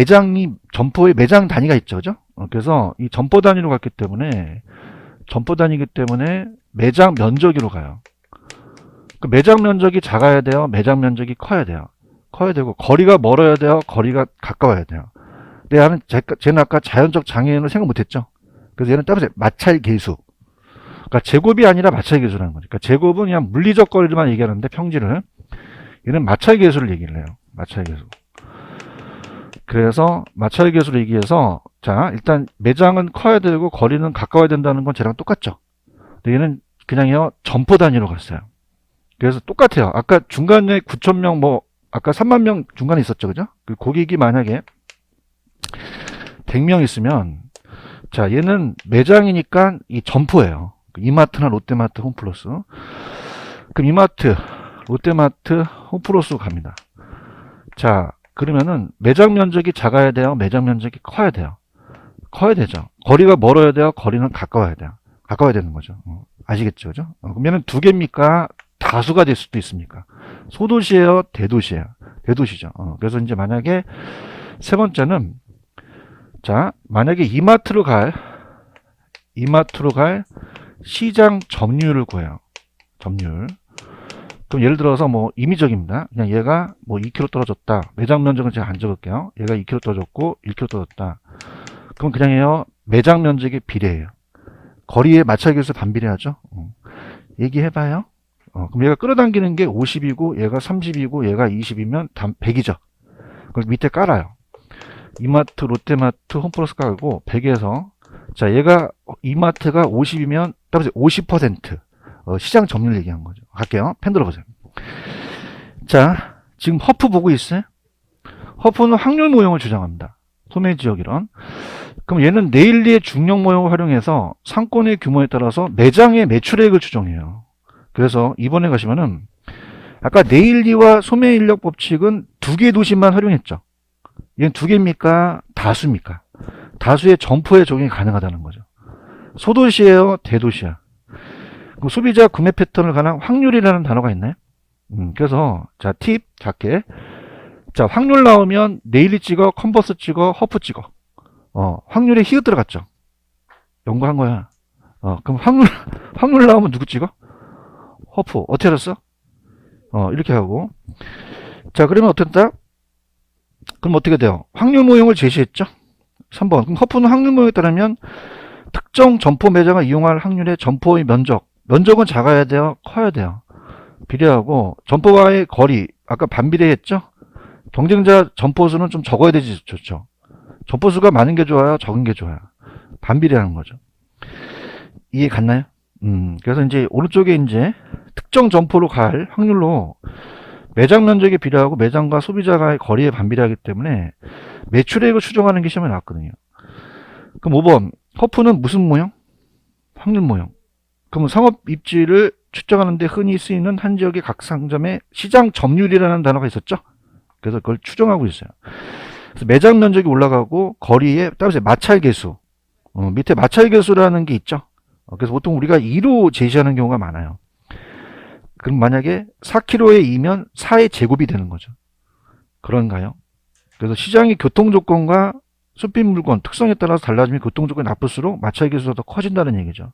점포의 매장 단위가 있죠. 그죠? 그래서 이 점포 단위로 갔기 때문에 점포 단위이기 때문에 매장 면적으로 가요. 그 매장 면적이 작아야 돼요. 매장 면적이 커야 돼요. 커야 되고 거리가 멀어야 돼요. 거리가 가까워야 돼요. 근데 쟤는 아까 자연적 장애인을 생각 못했죠. 그래서 얘는 따라서 마찰 계수. 그러니까 제곱이 아니라 마찰 계수라는 거죠. 그러니까 제곱은 그냥 물리적 거리를만 얘기하는데 평지를 얘는 마찰 계수를 얘기를 해요. 마찰 계수. 그래서 마찰 계수를 얘기해서 자 일단 매장은 커야 되고 거리는 가까워야 된다는 건 쟤랑 똑같죠. 근데 얘는 그냥요 점포 단위로 갔어요. 그래서 똑같아요. 아까 중간에 9,000명 뭐 아까 3만 명 중간에 있었죠, 그죠? 그 고객이 만약에 100명 있으면 자 얘는 매장이니까 이 점포예요. 이마트나 롯데마트, 홈플러스. 그럼 이마트, 롯데마트, 홈플러스로 갑니다. 자 그러면은 매장 면적이 작아야 돼요? 매장 면적이 커야 돼요? 커야 되죠. 거리가 멀어야 돼요? 거리는 가까워야 돼요? 가까워야 되는 거죠. 아시겠죠? 그죠? 그러면은 두 개입니까? 다수가 될 수도 있습니까? 소도시예요? 대도시예요? 대도시죠. 그래서 이제 만약에 세 번째는 자 만약에 이마트로 갈 시장 점유율을 구해요. 점유율. 그럼 예를 들어서 뭐 임의적입니다. 그냥 얘가 뭐 2km 떨어졌다. 매장 면적은 제가 안 적을게요. 얘가 2km 떨어졌고 1km 떨어졌다. 그럼 그냥요 매장 면적이 비례해요. 거리에 마찰계수 반비례하죠. 얘기해봐요. 그럼 얘가 끌어당기는 게 50이고 얘가 30이고 얘가 20이면 100이죠. 그럼 밑에 깔아요. 이마트, 롯데마트, 홈플러스 깔고 100에서 자 얘가 이마트가 50이면 따라서 50% 시장 점유율 얘기한 거죠. 갈게요. 펜 들어보세요. 자 지금 허프 보고 있어요? 허프는 확률 모형을 주장합니다. 소매지역 이론. 그럼 얘는 네일리의 중력 모형을 활용해서 상권의 규모에 따라서 매장의 매출액을 추정해요. 그래서 이번에 가시면은 아까 네일리와 소매인력 법칙은 두 개의 도시만 활용했죠. 얘는 두 개입니까? 다수입니까? 다수의 점포에 적용이 가능하다는 거죠. 소도시예요? 대도시야? 그럼 소비자 구매 패턴을 가는 확률이라는 단어가 있나요? 그래서 자 팁 작게 자 확률 나오면 네일리 찍어, 컨버스 찍어, 허프 찍어. 확률에 히읗 들어갔죠. 연구한 거야. 그럼 확률 나오면 누구 찍어? 허프. 어떻게 알았어? 이렇게 하고. 자, 그러면 어땠다? 그럼 어떻게 돼요? 확률 모형을 제시했죠? 3번. 그럼 허프는 확률 모형에 따르면 특정 점포 매장을 이용할 확률의 점포의 면적은 작아야 돼요? 커야 돼요? 비례하고, 점포와의 거리, 아까 반비례했죠? 경쟁자 점포 수는 좀 적어야 되지, 좋죠. 점포 수가 많은 게 좋아요? 적은 게 좋아요? 반비례하는 거죠. 이해 갔나요? 그래서 이제 오른쪽에 이제 특정 점포로 갈 확률로 매장 면적에 비례하고 매장과 소비자가의 거리에 반비례하기 때문에 매출액을 추정하는 게 시험에 나왔거든요. 그럼 5번 허프는 무슨 모형? 확률 모형. 그러면 상업 입지를 측정하는 데 흔히 쓰이는 한 지역의 각 상점의 시장 점유율이라는 단어가 있었죠. 그래서 그걸 추정하고 있어요. 그래서 매장 면적이 올라가고 거리에 따라서 마찰 계수, 밑에 마찰 계수라는 게 있죠. 그래서 보통 우리가 2로 제시하는 경우가 많아요. 그럼 만약에 4km에 2면 4의 제곱이 되는 거죠. 그런가요? 그래서 시장의 교통 조건과 수필 물건 특성에 따라서 달라지면 교통 조건이 나쁠수록 마찰 계수가 더 커진다는 얘기죠.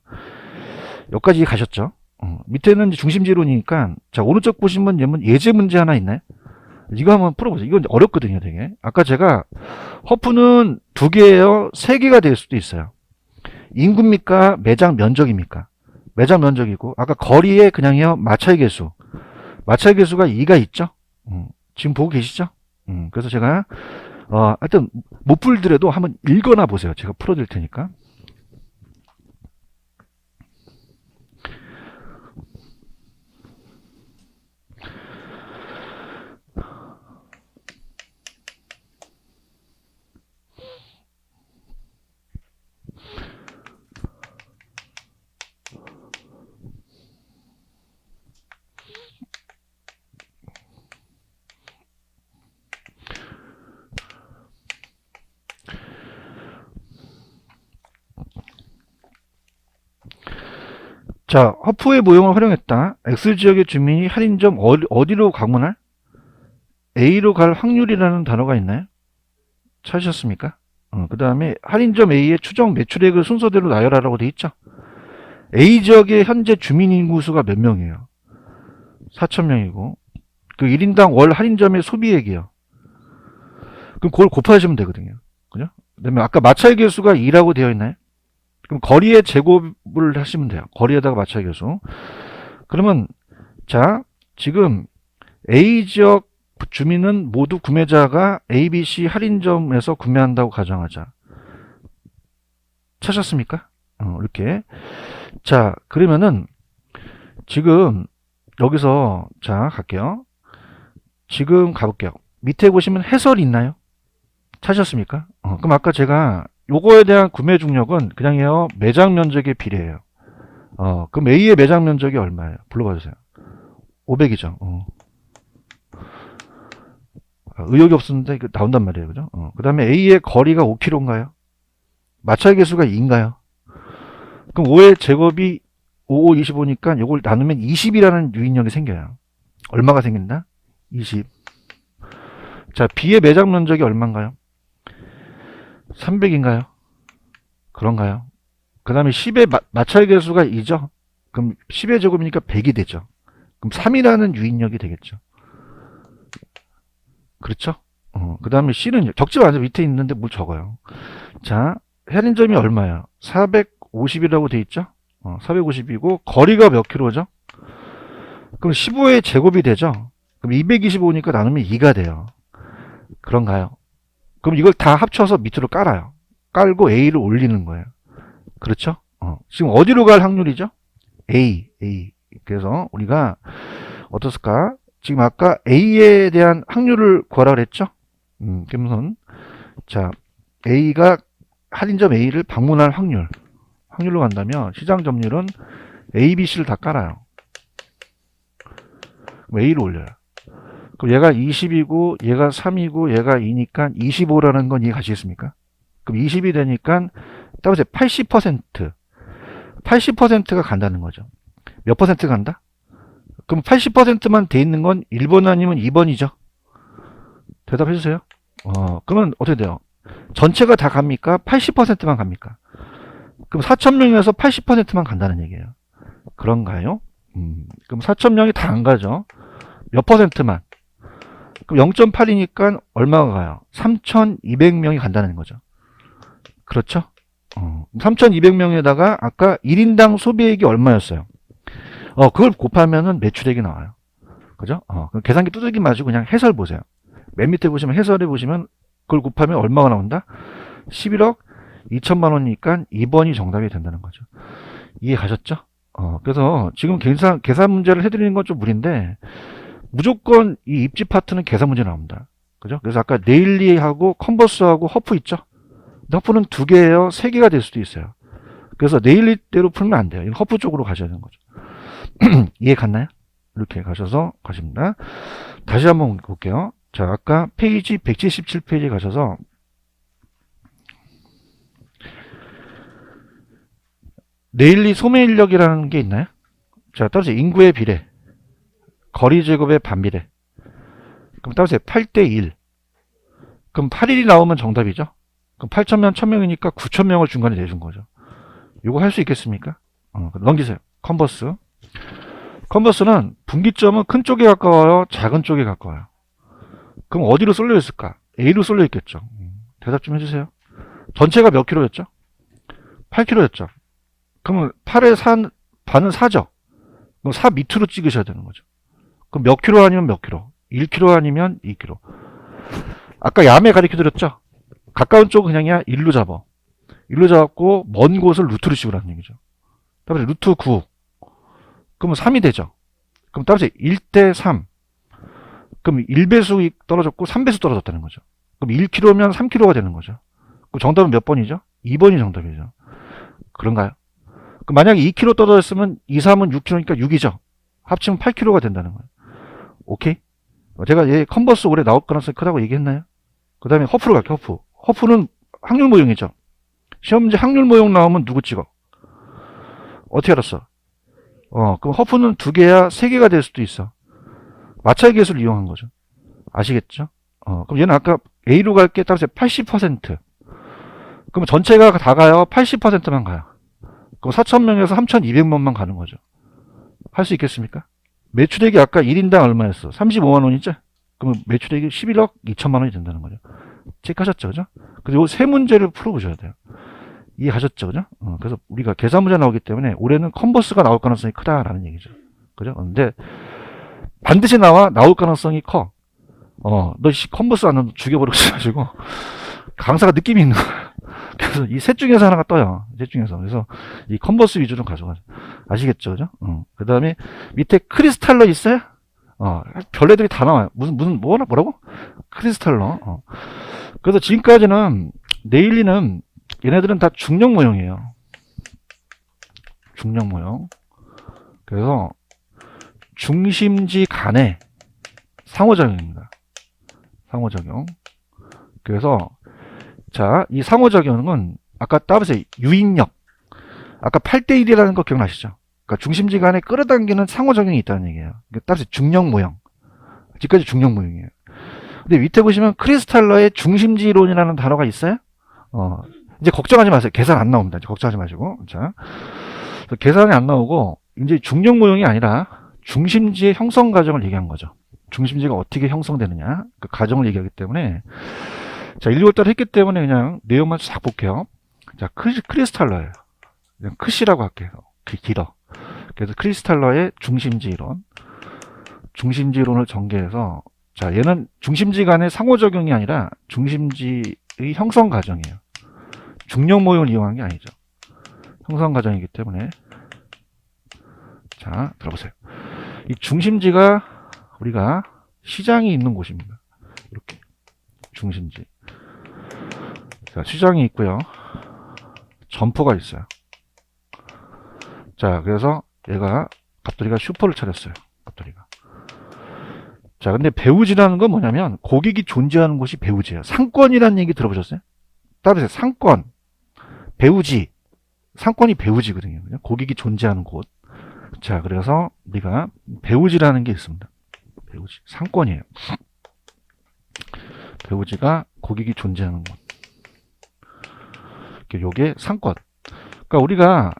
여기까지 가셨죠? 밑에는 이제 중심지론이니까, 자, 오른쪽 보시면 예제 문제 하나 있나요? 이거 한번 풀어보세요. 이건 어렵거든요, 되게. 아까 제가 허프는 2개예요, 3개가 될 수도 있어요. 인구입니까? 매장 면적입니까? 매장 면적이고, 아까 거리에 그냥요, 마찰 계수. 마찰 계수가 2가 있죠? 지금 보고 계시죠? 그래서 제가, 하여튼, 못 풀더라도 한번 읽거나 보세요. 제가 풀어드릴 테니까. 자, 허프의 모형을 활용했다. X지역의 주민이 할인점 어디로 방문할? A로 갈 확률이라는 단어가 있나요? 찾으셨습니까? 그 다음에 할인점 A의 추정 매출액을 순서대로 나열하라고 돼 있죠. A지역의 현재 주민 인구수가 몇 명이에요? 4,000명이고 그 1인당 월 할인점의 소비액이요. 그럼 그걸 곱하시면 되거든요. 그죠? 그다음에 아까 마찰 계수가 2라고 되어 있나요? 그럼 거리의 제곱을 하시면 돼요. 거리에다가 마찰 계수. 그러면 자, 지금 A지역 주민은 모두 구매자가 ABC 할인점에서 구매한다고 가정하자. 찾았습니까? 이렇게. 자, 그러면은 지금 여기서 자, 갈게요. 지금 가볼게요. 밑에 보시면 해설이 있나요? 찾으셨습니까? 그럼 아까 제가 요거에 대한 구매 중력은 그냥요, 매장 면적에 비례해요. 그럼 A의 매장 면적이 얼마예요? 불러봐 주세요. 500이죠. 의욕이 없었는데 이거 나온단 말이에요. 그죠? 그 다음에 A의 거리가 5km인가요? 마찰 계수가 2인가요? 그럼 5의 제곱이 5, 5, 25니까 이걸 나누면 20이라는 유인력이 생겨요. 얼마가 생긴다? 20. 자, B의 매장 면적이 얼마인가요? 300인가요? 그런가요? 그 다음에 10의 마찰 계수가 2죠? 그럼 10의 제곱이니까 100이 되죠. 그럼 3이라는 유인력이 되겠죠. 그렇죠? 그 다음에 C는 적지 마세요. 밑에 있는데 뭘 적어요. 자, 할인점이 얼마야? 450이라고 돼 있죠? 450이고 거리가 몇 킬로죠? 그럼 15의 제곱이 되죠? 그럼 225니까 나누면 2가 돼요. 그런가요? 그럼 이걸 다 합쳐서 밑으로 깔아요. 깔고 A를 올리는 거예요. 그렇죠? 지금 어디로 갈 확률이죠? A. 그래서 우리가 어떻을까? 지금 아까 A에 대한 확률을 구하라 그랬죠? 그러면 자, A가 할인점 A를 방문할 확률로 간다면 시장 점유율은 A, B, C를 다 깔아요. 그럼 A를 올려요. 그럼 얘가 20이고 얘가 3이고 얘가 2니까 25라는 건 이해가시겠습니까? 그럼 20이 되니까 따라서 80%가 간다는 거죠. 몇 퍼센트 간다? 그럼 80%만 돼 있는 건 1번 아니면 2번이죠? 대답해 주세요. 그러면 어떻게 돼요? 전체가 다 갑니까? 80%만 갑니까? 그럼 4,000명에서 80%만 간다는 얘기예요. 그런가요? 그럼 4,000명이 다 안 가죠? 몇 퍼센트만? 그럼 0.8이니까 얼마가 가요? 3,200명이 간다는 거죠. 그렇죠? 3,200명에다가 아까 1인당 소비액이 얼마였어요? 그걸 곱하면은 매출액이 나와요. 그죠? 계산기 두들기 마시고 그냥 해설 보세요. 맨 밑에 보시면 해설에 보시면 그걸 곱하면 얼마가 나온다? 11억 2천만 원이니까 2번이 정답이 된다는 거죠. 이해 가셨죠? 그래서 지금 계산 문제를 해드리는 건 좀 무리인데 무조건 이 입지 파트는 계산 문제 나옵니다. 그죠? 그래서 아까 네일리하고 컨버스하고 허프 있죠? 허프는 2개예요, 3개가 될 수도 있어요. 그래서 네일리대로 풀면 안 돼요. 허프 쪽으로 가셔야 되는 거죠. 이해 갔나요? 이렇게 가셔서 가십니다. 다시 한번 볼게요. 자, 아까 페이지 177페이지에 가셔서 네일리 소매 인력이라는 게 있나요? 자, 따라서 인구의 비례, 거리 제곱의 반비례. 그럼 따라서 8대1. 그럼 8일이 나오면 정답이죠? 그럼 8,000명, 1,000명이니까 9,000명을 중간에 내준 거죠. 이거 할 수 있겠습니까? 넘기세요. 컨버스. 컨버스는 분기점은 큰 쪽에 가까워요? 작은 쪽에 가까워요? 그럼 어디로 쏠려 있을까? A로 쏠려 있겠죠. 대답 좀 해주세요. 전체가 몇 킬로였죠? 8킬로였죠. 그러면 8의 반은 4죠. 그럼 4 밑으로 찍으셔야 되는 거죠. 그럼 몇 킬로 아니면 몇 킬로? 1킬로 아니면 2킬로. 아까 야매 가르쳐 드렸죠? 가까운 쪽은 그냥이야 1로 잡아. 1로 잡고 먼 곳을 루트로 씌우라는 얘기죠. 따라서 루트 9. 그러면 3이 되죠. 그럼 따라서 1대 3. 그럼 1배수 떨어졌고 3배수 떨어졌다는 거죠. 그럼 1kg면 3kg가 되는 거죠. 그럼 정답은 몇 번이죠? 2번이 정답이죠. 그런가요? 그럼 만약에 2kg 떨어졌으면 2, 3은 6kg니까 6이죠. 합치면 8kg가 된다는 거예요. 오케이? 제가 얘 컨버스 올해 나올 가능성이 크다고 얘기했나요? 그 다음에 허프로 갈게요. 허프. 허프는 확률 모형이죠. 시험지 확률 모형 나오면 누구 찍어? 어떻게 알았어? 그럼 허프는 2개야 3개가 될 수도 있어. 마찰 계수를 이용한 거죠. 아시겠죠? 그럼 얘는 아까 A로 갈게 따라서 80%. 그럼 전체가 다 가요? 80%만 가요. 그럼 4,000명에서 3,200만만 가는 거죠. 할 수 있겠습니까? 매출액이 아까 1인당 얼마였어? 35만 원이죠? 그럼 매출액이 11억 2천만 원이 된다는 거죠. 체크하셨죠? 그죠? 그리고 세 문제를 풀어보셔야 돼요. 이해하셨죠? 그죠? 그래서 우리가 계산 문제 나오기 때문에 올해는 컨버스가 나올 가능성이 크다라는 얘기죠. 그죠? 근데 반드시 나올 가능성이 커. 너 컨버스 안 나오면 죽여버려가지고 강사가 느낌이 있는 거야. 그래서 이 셋 중에서 하나가 떠요. 셋 중에서. 그래서 이 컨버스 위주로 가져가죠. 아시겠죠? 그죠? 그 다음에 밑에 크리스탈러 있어요? 별애들이 다 나와요. 뭐라고? 크리스탈러. 그래서 지금까지는 네일리는 얘네들은 다 중력 모형이에요. 중력 모형. 그래서 중심지 간의 상호작용입니다. 상호작용. 그래서 자, 이 상호작용은 아까 따라서 유인력. 아까 8대1이라는 거 기억나시죠? 그러니까 중심지 간에 끌어당기는 상호작용이 있다는 얘기예요. 따라서 중력 모형. 지금까지 중력 모형이에요. 근데 밑에 보시면 크리스탈러의 중심지론이라는 단어가 있어요? 이제 걱정하지 마세요. 계산 안 나옵니다. 이제 걱정하지 마시고. 자, 계산이 안 나오고 이제 중력 모형이 아니라 중심지의 형성 과정을 얘기한 거죠. 중심지가 어떻게 형성되느냐 그 과정을 얘기하기 때문에 자 1, 2월 달에 했기 때문에 그냥 내용만 싹 볼게요. 자 크리스탈러예요. 그냥 크시라고 할게요. 길어. 그래서 크리스탈러의 중심지 이론, 중심지론을 전개해서 자 얘는 중심지 간의 상호작용이 아니라 중심지의 형성 과정이에요. 중력 모형을 이용한 게 아니죠. 형성 과정이기 때문에 자 들어보세요. 이 중심지가 우리가 시장이 있는 곳입니다. 이렇게 중심지. 자 시장이 있고요. 점포가 있어요. 자 그래서 얘가 갑돌이가 슈퍼를 차렸어요. 갑돌이가. 자 근데 배우지라는 건 뭐냐면 고객이 존재하는 곳이 배우지예요. 상권이라는 얘기 들어보셨어요? 따라서 상권, 배우지, 상권이 배우지거든요. 고객이 존재하는 곳. 자 그래서 우리가 배우지라는 게 있습니다. 배우지 상권이에요. 배우지가 고객이 존재하는 곳. 요게 상권. 그러니까 우리가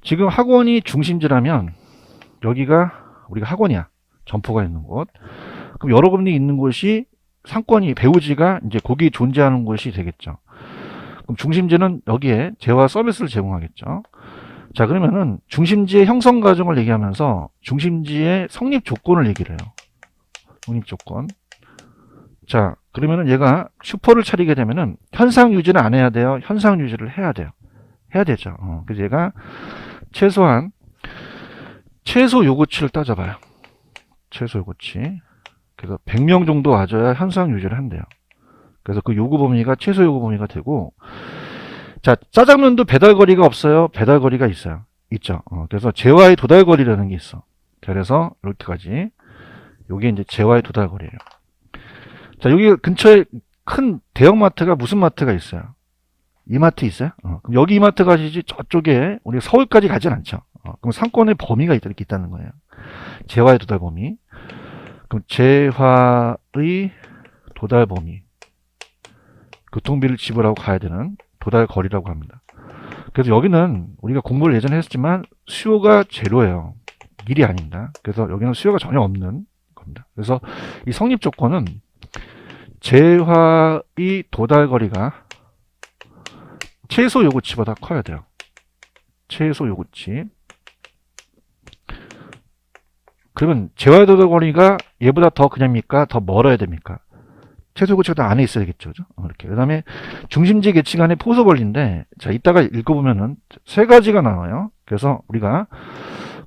지금 학원이 중심지라면 여기가 우리가 학원이야. 점포가 있는 곳. 그럼 여러분이 있는 곳이 상권이 배우지가 이제 고객이 존재하는 곳이 되겠죠. 그럼 중심지는 여기에 재화 서비스를 제공하겠죠. 자 그러면은 중심지의 형성 과정을 얘기하면서 중심지의 성립 조건을 얘기를 해요. 성립 조건. 자 그러면은 얘가 슈퍼를 차리게 되면은 현상 유지는 안 해야 돼요. 현상 유지를 해야 돼요. 해야 되죠. 그래서 얘가 최소한 최소 요구치를 따져봐요. 최소 요구치. 그래서 100명 정도 와줘야 현상 유지를 한대요. 그래서 그 요구 범위가 최소 요구 범위가 되고 자, 짜장면도 배달거리가 없어요? 배달거리가 있어요. 있죠. 그래서 재화의 도달거리라는 게 있어. 자, 그래서 이렇게까지. 요게 이제 재화의 도달거리예요. 자, 여기 근처에 큰 대형마트가 무슨 마트가 있어요? 이마트 있어요? 그럼 여기 이마트 가시지 저쪽에 우리가 서울까지 가진 않죠. 그럼 상권의 범위가 이렇게 있다는 거예요. 재화의 도달 범위. 그럼 재화의 도달 범위. 교통비를 지불하고 가야 되는 도달 거리라고 합니다. 그래서 여기는 우리가 공부를 예전에 했지만 수요가 제로예요. 일이 아닙니다. 그래서 여기는 수요가 전혀 없는 겁니다. 그래서 이 성립 조건은 재화의 도달 거리가 최소 요구치보다 커야 돼요. 최소 요구치. 그러면 재화의 도달 거리가 얘보다 더 그냥입니까? 더 멀어야 됩니까? 최소 요구치가 더 안에 있어야 되겠죠. 이렇게. 그 다음에 중심지 계치 간의 포소 권리인데, 자, 이따가 읽어보면은 세 가지가 나와요. 그래서 우리가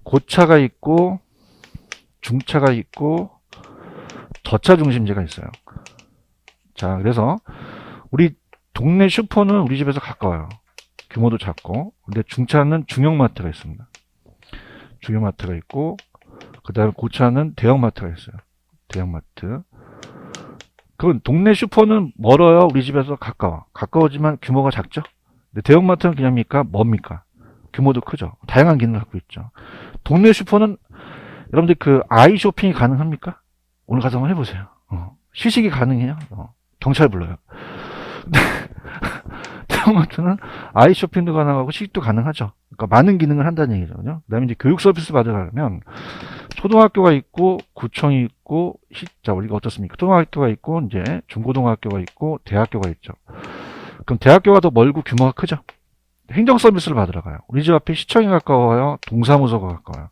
고차가 있고, 중차가 있고, 저차 중심지가 있어요. 자, 그래서 우리 동네 슈퍼는 우리 집에서 가까워요. 규모도 작고. 근데 중차는 중형마트가 있습니다. 중형마트가 있고, 그 다음에 고차는 대형마트가 있어요. 대형마트. 그건 동네 슈퍼는 멀어요. 우리 집에서 가까워. 가까워지만 규모가 작죠. 근데 대형마트는 그냥입니까? 뭡니까? 규모도 크죠. 다양한 기능을 갖고 있죠. 동네 슈퍼는 여러분들 그 아이 쇼핑이 가능합니까? 오늘 가서 한번 해보세요. 시식이 가능해요. 경찰 불러요. 대형마트는 아이 쇼핑도 가능하고 시식도 가능하죠. 그러니까 많은 기능을 한다는 얘기죠. 그 다음에 이제 교육 서비스 받으려면 초등학교가 있고 구청이 있고 자, 우리가 어떻습니까? 초등학교가 있고 이제 중고등학교가 있고 대학교가 있죠. 그럼 대학교가 더 멀고 규모가 크죠. 행정 서비스를 받으러 가요. 우리 집 앞에 시청이 가까워요. 동사무소가 가까워요.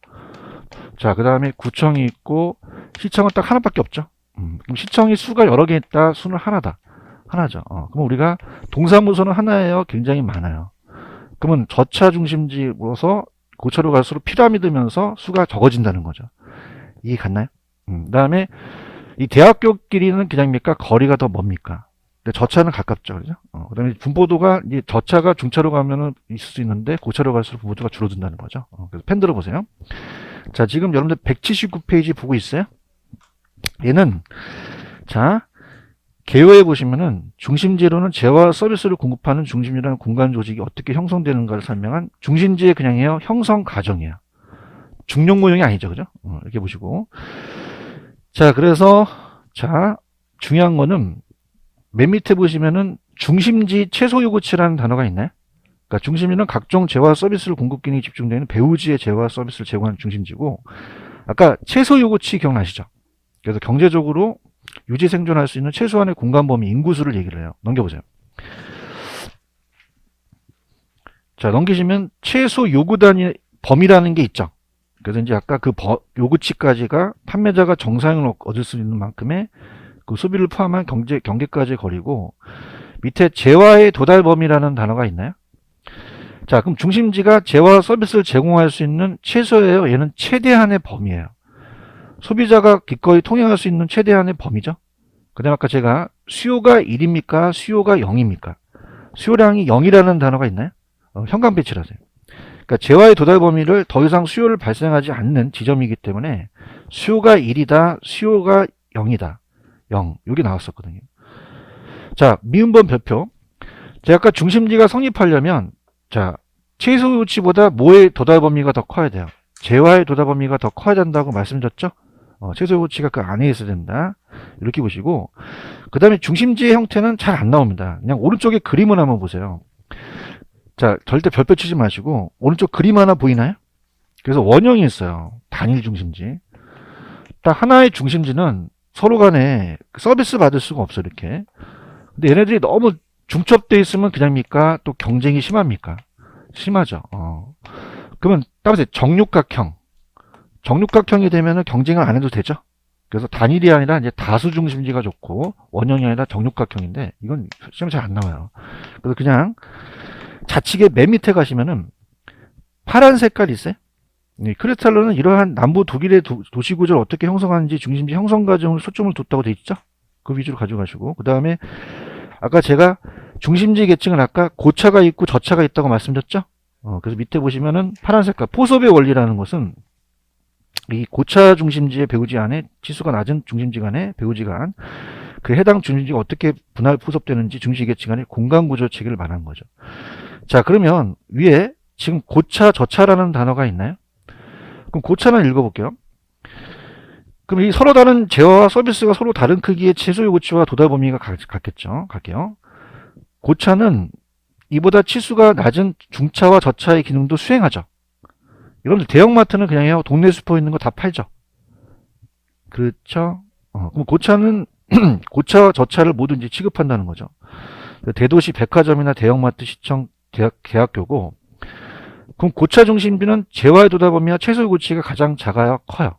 자, 그 다음에 구청이 있고 시청은 딱 하나밖에 없죠. 그럼 시청이 수가 여러 개 있다. 수는 하나다. 하나죠. 그럼 우리가 동사무소는 하나예요. 굉장히 많아요. 그러면 저차 중심지로서 고차로 갈수록 피라미드면서 수가 적어진다는 거죠. 이해 갔나요? 그 다음에 이 대학교끼리는 그냥입니까? 거리가 더 멉니까? 근데 저차는 가깝죠. 그죠? 그 다음에 분포도가 이제 저차가 중차로 가면은 있을 수 있는데 고차로 갈수록 분포도가 줄어든다는 거죠. 그래서 펜 들어보세요. 자, 지금 여러분들 179페이지 보고 있어요? 얘는, 자, 개요에 보시면은 중심지로는 재화 서비스를 공급하는 중심지라는 공간 조직이 어떻게 형성되는가를 설명한 중심지의 그냥이에요. 형성 과정이에요. 중용 모형이 아니죠. 그죠? 이렇게 보시고. 자, 그래서, 자, 중요한 거는 맨 밑에 보시면은 중심지 최소 요구치라는 단어가 있나요? 그러니까 중심지는 각종 재화 서비스를 공급 기능이 집중되는 배후지의 재화 서비스를 제공하는 중심지고, 아까 최소 요구치 기억나시죠? 그래서 경제적으로 유지 생존할 수 있는 최소한의 공간 범위 인구수를 얘기를 해요. 넘겨보세요. 자, 넘기시면 최소 요구 단위 범위라는 게 있죠. 그래서 이제 아까 그 요구치까지가 판매자가 정상을 얻을 수 있는 만큼의 그 소비를 포함한 경계까지의 거리고, 밑에 재화의 도달 범위라는 단어가 있나요? 자, 그럼 중심지가 재화 서비스를 제공할 수 있는 최소예요. 얘는 최대한의 범위예요. 소비자가 기꺼이 통행할 수 있는 최대한의 범위죠. 그 다음 아까 제가 수요가 1입니까? 수요가 0입니까? 수요량이 0이라는 단어가 있나요? 현관 배치를 하세요. 그러니까 재화의 도달 범위를 더 이상 수요를 발생하지 않는 지점이기 때문에 수요가 1이다, 수요가 0이다. 0. 여기 나왔었거든요. 자, 미음번 별표. 제가 아까 중심지가 성립하려면, 자, 최소 요구치보다 뭐의 도달 범위가 더 커야 돼요? 재화의 도달 범위가 더 커야 된다고 말씀드렸죠? 최소 요구치가 그 안에 있어야 된다. 이렇게 보시고, 그 다음에 중심지의 형태는 잘 안 나옵니다. 그냥 오른쪽에 그림을 한번 보세요. 자, 절대 별표 치지 마시고, 오른쪽 그림 하나 보이나요? 그래서 원형이 있어요. 단일 중심지. 딱 하나의 중심지는 서로 간에 서비스 받을 수가 없어, 이렇게. 근데 얘네들이 너무 중첩되어 있으면 그냥입니까? 또 경쟁이 심합니까? 심하죠. 그러면 따라서 정육각형. 정육각형이 되면은 경쟁을 안 해도 되죠. 그래서 단일이 아니라 이제 다수 중심지가 좋고, 원형이 아니라 정육각형인데, 이건 시험에 잘 안 나와요. 그래서 그냥 좌측에 맨 밑에 가시면은 파란 색깔 있어요? 크리스탈로는 이러한 남부 독일의 도시 구조를 어떻게 형성하는지 중심지 형성 과정을 초점을 뒀다고 돼 있죠? 그 위주로 가져가시고, 그 다음에 아까 제가 중심지 계층은 아까 고차가 있고 저차가 있다고 말씀드렸죠? 그래서 밑에 보시면은 파란 색깔 포섭의 원리라는 것은 이 고차 중심지의 배우지 안에 치수가 낮은 중심지 간의 배우지 간 그 해당 중심지가 어떻게 분할 포섭되는지 중심지 계층 간의 공간 구조 체계를 말하는 거죠. 자, 그러면 위에 지금 고차 저차라는 단어가 있나요? 그럼 고차는 읽어볼게요. 그럼 이 서로 다른 제어와 서비스가 서로 다른 크기의 치수 요구치와 도달 범위가 같겠죠. 갈게요. 고차는 이보다 치수가 낮은 중차와 저차의 기능도 수행하죠. 여러분들 대형마트는 그냥요 동네 슈퍼 있는 거 다 팔죠. 그렇죠? 그럼 고차는 고차와 저차를 모두 이제 취급한다는 거죠. 대도시 백화점이나 대형마트 시청 계약교고, 그럼 고차 중심지는 재화의 도달 범위와 최소 요구치가 가장 작아야 커요.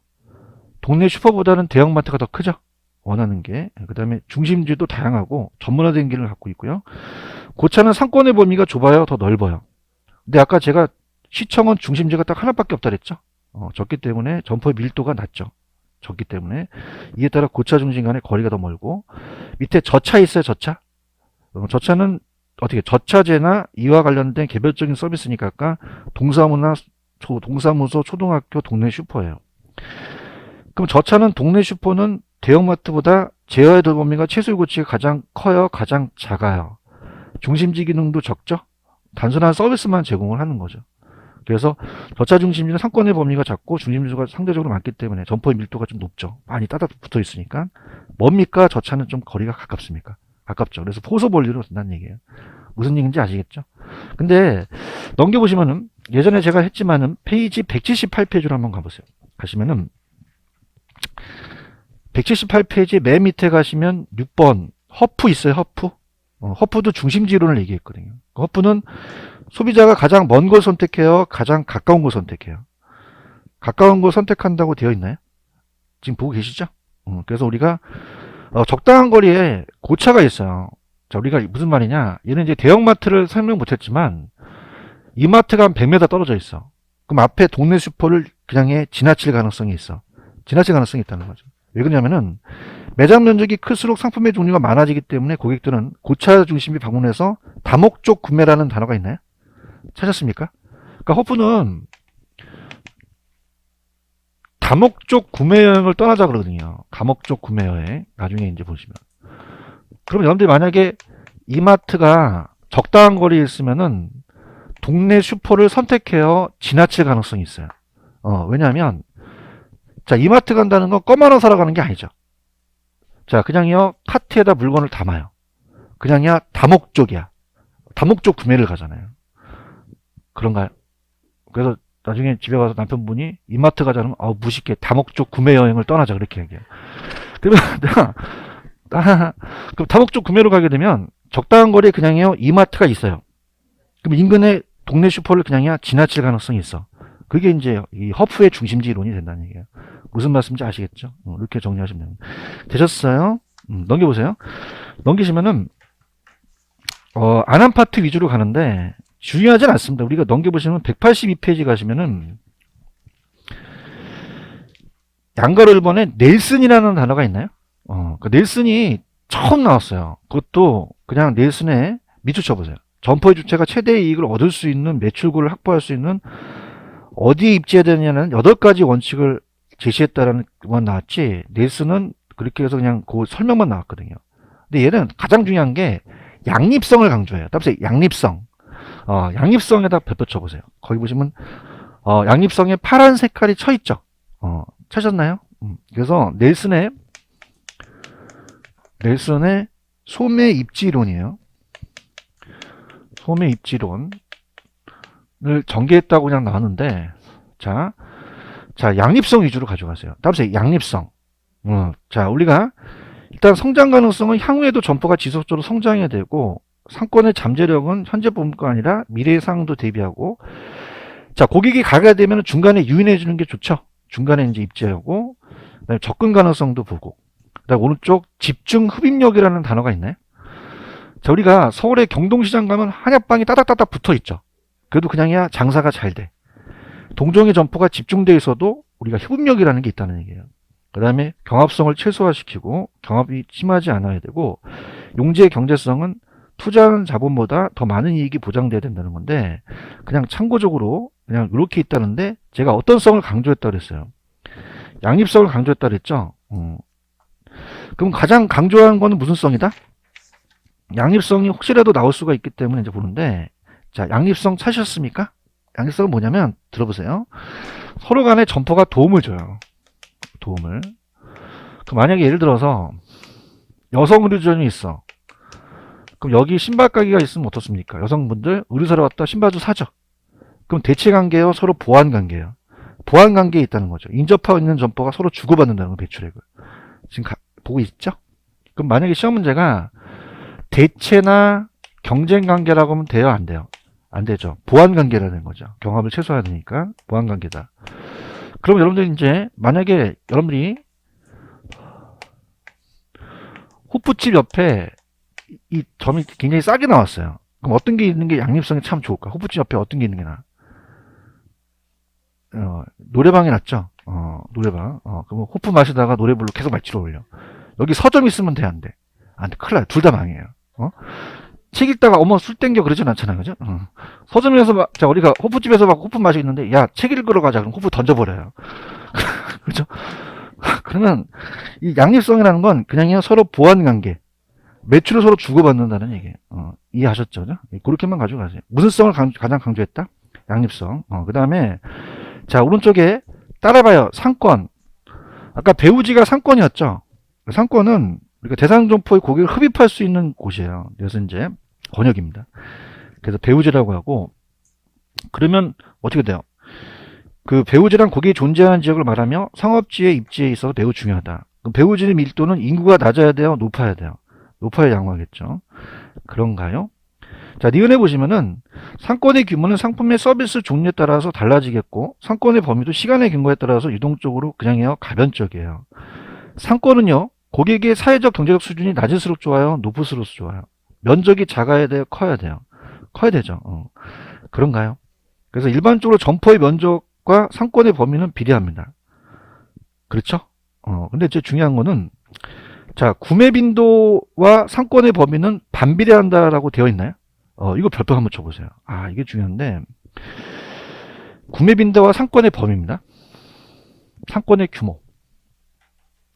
동네 슈퍼보다는 대형마트가 더 크죠. 원하는 게. 그 다음에 중심지도 다양하고 전문화된 기능을 갖고 있고요. 고차는 상권의 범위가 좁아요, 더 넓어요. 근데 아까 제가 시청은 중심지가 딱 하나밖에 없다 그랬죠. 적기 때문에 점포의 밀도가 낮죠. 적기 때문에 이에 따라 고차 중심 간의 거리가 더 멀고, 밑에 저차 있어요. 저차. 저차는 어떻게 저차제나 이와 관련된 개별적인 서비스니까 아까 동사무소, 초등학교, 동네 슈퍼예요. 그럼 저차는 동네 슈퍼는 대형마트보다 제어의 범위가 최소 요구치가 가장 커요, 가장 작아요. 중심지 기능도 적죠. 단순한 서비스만 제공을 하는 거죠. 그래서 저차 중심지는 상권의 범위가 작고 중심지수가 상대적으로 많기 때문에 점포의 밀도가 좀 높죠. 많이 따닥 붙어 있으니까. 뭡니까? 저차는 좀 거리가 가깝습니까? 가깝죠. 그래서 포섭 원리로 된다는 얘기예요. 무슨 얘기인지 아시겠죠? 근데 넘겨보시면은 예전에 제가 했지만은 페이지 178페이지로 한번 가보세요. 가시면은 178페이지 맨 밑에 가시면 6번 허프 있어요. 허프. 허프도 중심지 이론을 얘기했거든요. 허프는 소비자가 가장 먼 걸 선택해요, 가장 가까운 걸 선택해요. 가까운 걸 선택한다고 되어 있나요? 지금 보고 계시죠? 그래서 우리가 적당한 거리에 고차가 있어요. 자, 우리가 무슨 말이냐? 얘는 이제 대형마트를 설명 못했지만 이마트가 한 100m 떨어져 있어. 그럼 앞에 동네 슈퍼를 그냥 지나칠 가능성이 있어. 지나칠 가능성이 있다는 거죠. 왜 그러냐면은 매장 면적이 클수록 상품의 종류가 많아지기 때문에 고객들은 고차 중심이 방문해서 다목적 구매라는 단어가 있나요? 찾았습니까? 그러니까 허프는 다목적 구매 여행을 떠나자 그러거든요. 다목적 구매 여행. 나중에 이제 보시면. 그럼 여러분들이 만약에 이마트가 적당한 거리에 있으면은 동네 슈퍼를 선택해요. 지나칠 가능성이 있어요. 왜냐하면 자, 이마트 간다는 건 껌 하나 사러 가는 게 아니죠. 자, 그냥요 카트에다 물건을 담아요. 그냥야 다목적이야. 다목적 구매를 가잖아요. 그런가요? 그래서 나중에 집에 가서 남편분이 이마트 가자면 무식해. 다목적 구매 여행을 떠나자 그렇게 얘기해요. 그러면 그럼 다목적 구매로 가게 되면 적당한 거리에 그냥요 이마트가 있어요. 그럼 인근에 동네 슈퍼를 그냥야 지나칠 가능성이 있어. 그게 이제 이 허프의 중심지 이론이 된다는 얘기예요. 무슨 말씀인지 아시겠죠? 이렇게 정리하시면 됩니다. 되셨어요? 넘겨보세요. 넘기시면은 안한파트 위주로 가는데 중요하진 않습니다. 우리가 넘겨보시면 182페이지 가시면은 양가로 1번에 넬슨이라는 단어가 있나요? 그 넬슨이 처음 나왔어요. 그것도 그냥 넬슨에 밑줄 쳐보세요. 점포의 주체가 최대의 이익을 얻을 수 있는 매출고를 확보할 수 있는 어디에 입지해야 되느냐는 8가지 원칙을 제시했다라는 것만 나왔지, 넬슨은 그렇게 해서 그냥 그 설명만 나왔거든요. 근데 얘는 가장 중요한 게 양립성을 강조해요. 따라서 양립성. 양립성에다 별표 쳐보세요. 거기 보시면 양립성에 파란 색깔이 쳐 있죠. 찾았나요? 그래서 넬슨의 소매 입지론이에요. 소매 입지론을 전개했다고 그냥 나왔는데, 자, 양립성 위주로 가져가세요. 다음에 양립성. 자, 우리가 일단 성장 가능성은 향후에도 점포가 지속적으로 성장해야 되고, 상권의 잠재력은 현재뿐만 아니라 미래의 상황도 대비하고, 자, 고객이 가게 되면 중간에 유인해 주는 게 좋죠. 중간에 이제 입지하고, 그다음에 접근 가능성도 보고, 그다음 오른쪽 집중 흡입력이라는 단어가 있나요? 자, 우리가 서울의 경동시장 가면 한약방이 따닥따닥 붙어 있죠. 그래도 그냥야 장사가 잘 돼. 동종의 점포가 집중되어 있어도 우리가 흡입력이라는 게 있다는 얘기예요. 그 다음에 경합성을 최소화시키고 경합이 심하지 않아야 되고, 용지의 경제성은 투자하는 자본보다 더 많은 이익이 보장돼야 된다는 건데, 그냥 참고적으로 그냥 이렇게 있다는데, 제가 어떤 성을 강조했다 그랬어요? 양립성을 강조했다 그랬죠? 그럼 가장 강조한 거는 무슨 성이다? 양립성이 혹시라도 나올 수가 있기 때문에 이제 보는데, 자, 양립성 찾으셨습니까? 양립성은 뭐냐면, 들어보세요. 서로 간에 점포가 도움을 줘요. 도움을. 만약에 예를 들어서 여성 의류점이 있어. 그럼 여기 신발 가게가 있으면 어떻습니까? 여성분들 의류 사러 왔다 신발도 사죠. 그럼 대체 관계예요? 서로 보완 관계예요? 보완 관계에 있다는 거죠. 인접하고 있는 점포가 서로 주고받는다는 거, 매출액을. 지금 보고 있죠? 그럼 만약에 시험 문제가 대체나 경쟁 관계라고 하면 돼요? 안 돼요? 안 되죠. 보완 관계라는 거죠. 경합을 최소화해야 되니까 보완 관계다. 그럼 여러분들 이제 만약에 여러분들이 호프집 옆에 이 점이 굉장히 싸게 나왔어요. 그럼 어떤 게 있는 게 양립성이 참 좋을까? 호프집 옆에 어떤 게 있는 게 나아? 노래방이 낫죠? 노래방. 그럼 호프 마시다가 노래 불러 계속 말치러 올려. 여기 서점 있으면 돼, 안 돼? 안 돼. 큰일 나요. 둘 다 망해요. 책 읽다가 어머 술 땡겨 그러진 않잖아요. 그죠? 서점에서 막, 자, 우리가 호프집에서 막 호프 마시고 있는데, 야, 책 읽으러 가자. 그럼 호프 던져버려요. 그죠? 그러면 이 양립성이라는 건 그냥요 서로 보완 관계, 매출을 서로 주고받는다는 얘기예요. 이해하셨죠? 그렇게만 가져가세요. 무슨 성을 가장 강조했다? 양립성. 그 다음에 자 오른쪽에 따라봐요. 상권. 아까 배우지가 상권이었죠? 상권은 우리가 대상점포의 고객을 흡입할 수 있는 곳이에요. 그래서 이제 권역입니다. 그래서 배우지라고 하고, 그러면 어떻게 돼요? 그 배우지란 고객이 존재하는 지역을 말하며 상업지의 입지에 있어서 매우 중요하다. 그럼 배우지의 밀도는 인구가 낮아야 돼요? 높아야 돼요? 높아야 양호하겠죠. 그런가요? 자, 니은에 보시면은 상권의 규모는 상품의 서비스 종류에 따라서 달라지겠고, 상권의 범위도 시간의 경과에 따라서 유동적으로 그냥요 가변적이에요. 상권은요 고객의 사회적 경제적 수준이 낮을수록 좋아요? 높을수록 좋아요? 면적이 작아야 돼요? 커야 돼요? 커야 되죠. 그런가요? 그래서 일반적으로 점포의 면적과 상권의 범위는 비례합니다. 그렇죠? 근데 제일 중요한 거는, 자, 구매 빈도와 상권의 범위는 반비례한다라고 되어 있나요? 이거 별표 한번 쳐보세요. 이게 중요한데, 구매 빈도와 상권의 범위입니다. 상권의 규모.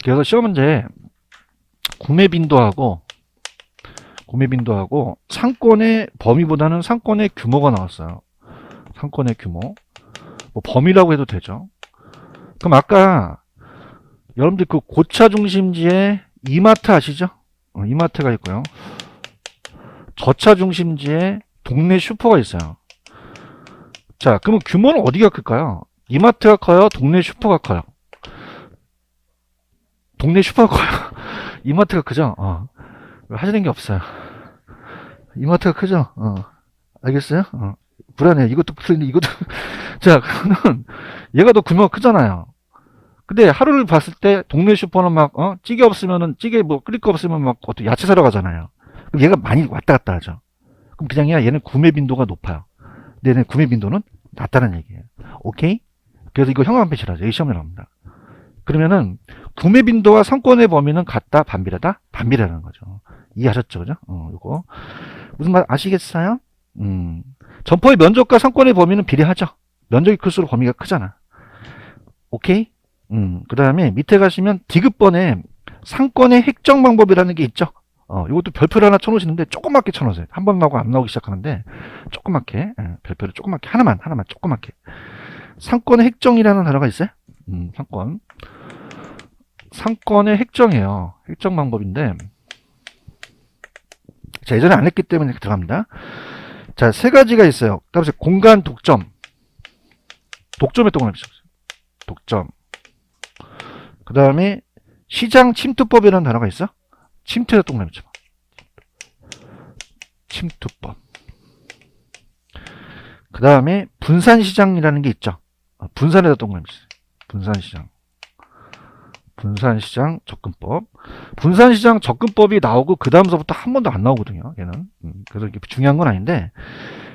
그래서 시험 문제에 구매 빈도하고 상권의 범위보다는 상권의 규모가 나왔어요. 상권의 규모. 뭐 범위라고 해도 되죠. 그럼 아까 여러분들 그 고차 중심지에 이마트 아시죠? 이마트가 있고요. 저차 중심지에 동네 슈퍼가 있어요. 자, 그러면 규모는 어디가 클까요? 이마트가 커요? 동네 슈퍼가 커요? 동네 슈퍼가 커요. 이마트가 크죠? 하시는 게 없어요. 이마트가 크죠? 알겠어요? 불안해요. 이것도 자, 그러면 얘가 더 규모가 크잖아요. 근데 하루를 봤을 때 동네 슈퍼는 막 찌개 없으면은 찌개 뭐 끓일 거 없으면 막 어떤 야채 사러 가잖아요. 그럼 얘가 많이 왔다 갔다 하죠. 그럼 그냥이야 얘는 구매 빈도가 높아요. 근데 얘는 구매 빈도는 낮다는 얘기예요. 오케이? 그래서 이거 형광 배치라죠. 여기 시험에 나옵니다. 그러면은 구매 빈도와 상권의 범위는 같다, 반비례다? 반비례라는 거죠. 이해하셨죠? 그죠? 이거 무슨 말 아시겠어요? 점포의 면적과 상권의 범위는 비례하죠. 면적이 클수록 범위가 크잖아. 오케이? 그 다음에 밑에 가시면 디귿번에 상권의 획정 방법이라는 게 있죠. 이것도 별표를 하나 쳐놓으시는데 조그맣게 쳐놓으세요. 한 번 나오고 안 나오기 시작하는데 조그맣게, 별표를 조그맣게 하나만 조그맣게. 상권의 획정이라는 단어가 있어요. 상권의 획정이에요. 획정 방법인데, 자, 예전에 안 했기 때문에 이렇게 들어갑니다. 자, 세 가지가 있어요. 그다음에 공간 독점. 독점에 동그라미 쳐보세요. 독점. 그 다음에 시장 침투법이라는 단어가 있어. 침투에 동그라미 쳐봐. 침투법. 그 다음에 분산시장이라는 게 있죠. 분산에다 동그라미 쳐요. 분산시장. 분산시장 접근법. 분산시장 접근법이 나오고 그 다음서부터 한 번도 안 나오거든요. 얘는. 그래서 이게 중요한 건 아닌데,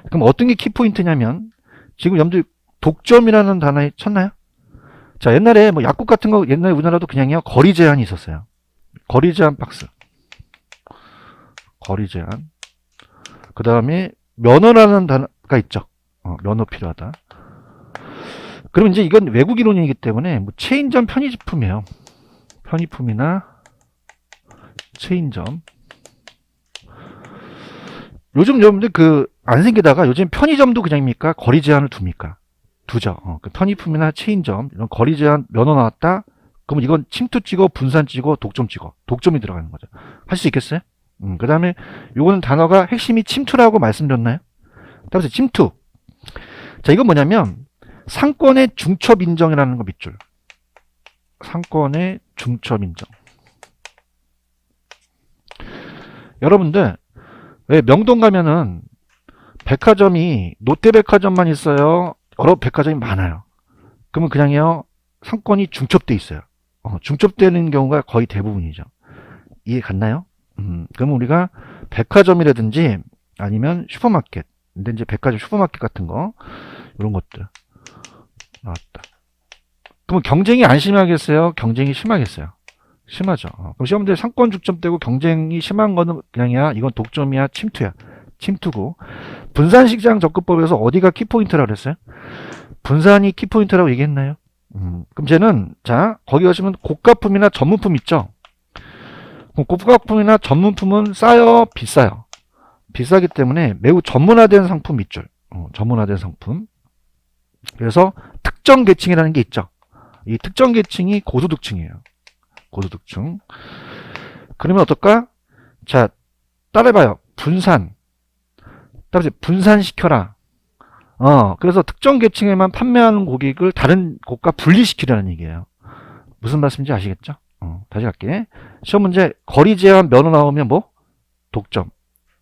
그럼 어떤 게 키포인트냐면, 지금 여러분들 독점이라는 단어에 쳤나요? 자, 옛날에 뭐 약국 같은 거 옛날에 우리나라도 그냥요 거리 제한이 있었어요. 거리 제한 박스. 거리 제한. 그 다음에 면허라는 단어가 있죠. 면허 필요하다. 그러면 이제 이건 외국 이론이기 때문에 뭐 체인점 편의품이에요. 편의품이나 체인점. 요즘 여러분들 안 생기다가 요즘 편의점도 그냥입니까? 거리 제한을 둡니까? 두죠. 그 편의품이나 체인점 이런 거리 제한 면허 나왔다. 그러면 이건 침투 찍어, 분산 찍어, 독점 찍어. 독점이 들어가는 거죠. 할 수 있겠어요? 그 다음에 요거는 단어가 핵심이 침투라고 말씀드렸나요? 따라서 침투. 자, 이건 뭐냐면 상권의 중첩 인정이라는 거 밑줄. 상권의 중첩 인정. 여러분들 왜 명동 가면은 백화점이 롯데백화점만 있어요? 여러 백화점이 많아요. 그러면 그냥요 상권이 중첩돼 있어요. 중첩되는 경우가 거의 대부분이죠. 이해 갔나요? 그러면 우리가 백화점이라든지 아니면 슈퍼마켓, 근데 이제 백화점 슈퍼마켓 같은 거 이런 것들 나왔다. 그러면 경쟁이 안 심하겠어요? 경쟁이 심하겠어요? 심하죠. 그럼 시험들 상권 중첩되고 경쟁이 심한 거는 그냥이야. 이건 독점이야, 침투야. 침투고. 분산시장 접근법에서 어디가 키포인트라고 그랬어요? 분산이 키포인트라고 얘기했나요? 그럼 쟤는 자 거기 가시면 고가품이나 전문품 있죠. 그럼 고가품이나 전문품은 싸요, 비싸요? 비싸기 때문에 매우 전문화된 상품 밑줄. 전문화된 상품. 그래서 특정 계층이라는 게 있죠. 이 특정 계층이 고소득층이에요. 고소득층. 그러면 어떨까? 자, 따라해봐요. 분산. 따라서 분산시켜라. 그래서 특정 계층에만 판매하는 고객을 다른 곳과 분리시키라는 얘기예요. 무슨 말씀인지 아시겠죠? 다시 갈게. 시험 문제, 거리 제한 면허 나오면 뭐? 독점.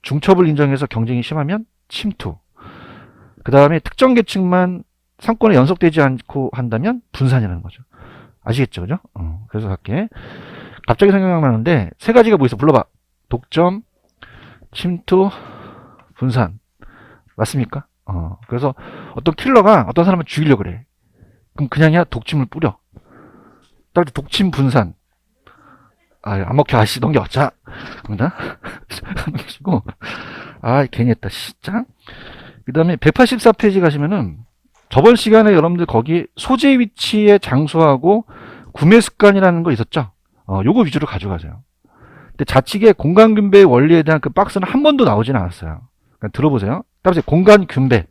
중첩을 인정해서 경쟁이 심하면 침투. 그 다음에 특정 계층만 상권에 연속되지 않고 한다면 분산이라는 거죠. 아시겠죠? 그죠? 그래서 갈게. 갑자기 생각나는데, 세 가지가 뭐 있어? 불러봐. 독점, 침투, 분산. 맞습니까? 그래서 어떤 킬러가 어떤 사람을 죽이려고 그래. 그럼 그냥이야 독침을 뿌려. 따로 독침 분산. 안 먹혀. 아씨, 넘겨. 자, 그러나 넘기시고. 괜히 했다. 진짜. 그 다음에 184페이지 가시면은 저번 시간에 여러분들 거기 소재 위치의 장소하고 구매 습관이라는 거 있었죠? 요거 위주로 가져가세요. 근데 좌측에 공간 분배의 원리에 대한 그 박스는 한 번도 나오진 않았어요. 그러니까 들어보세요. 따라서 공간 분배.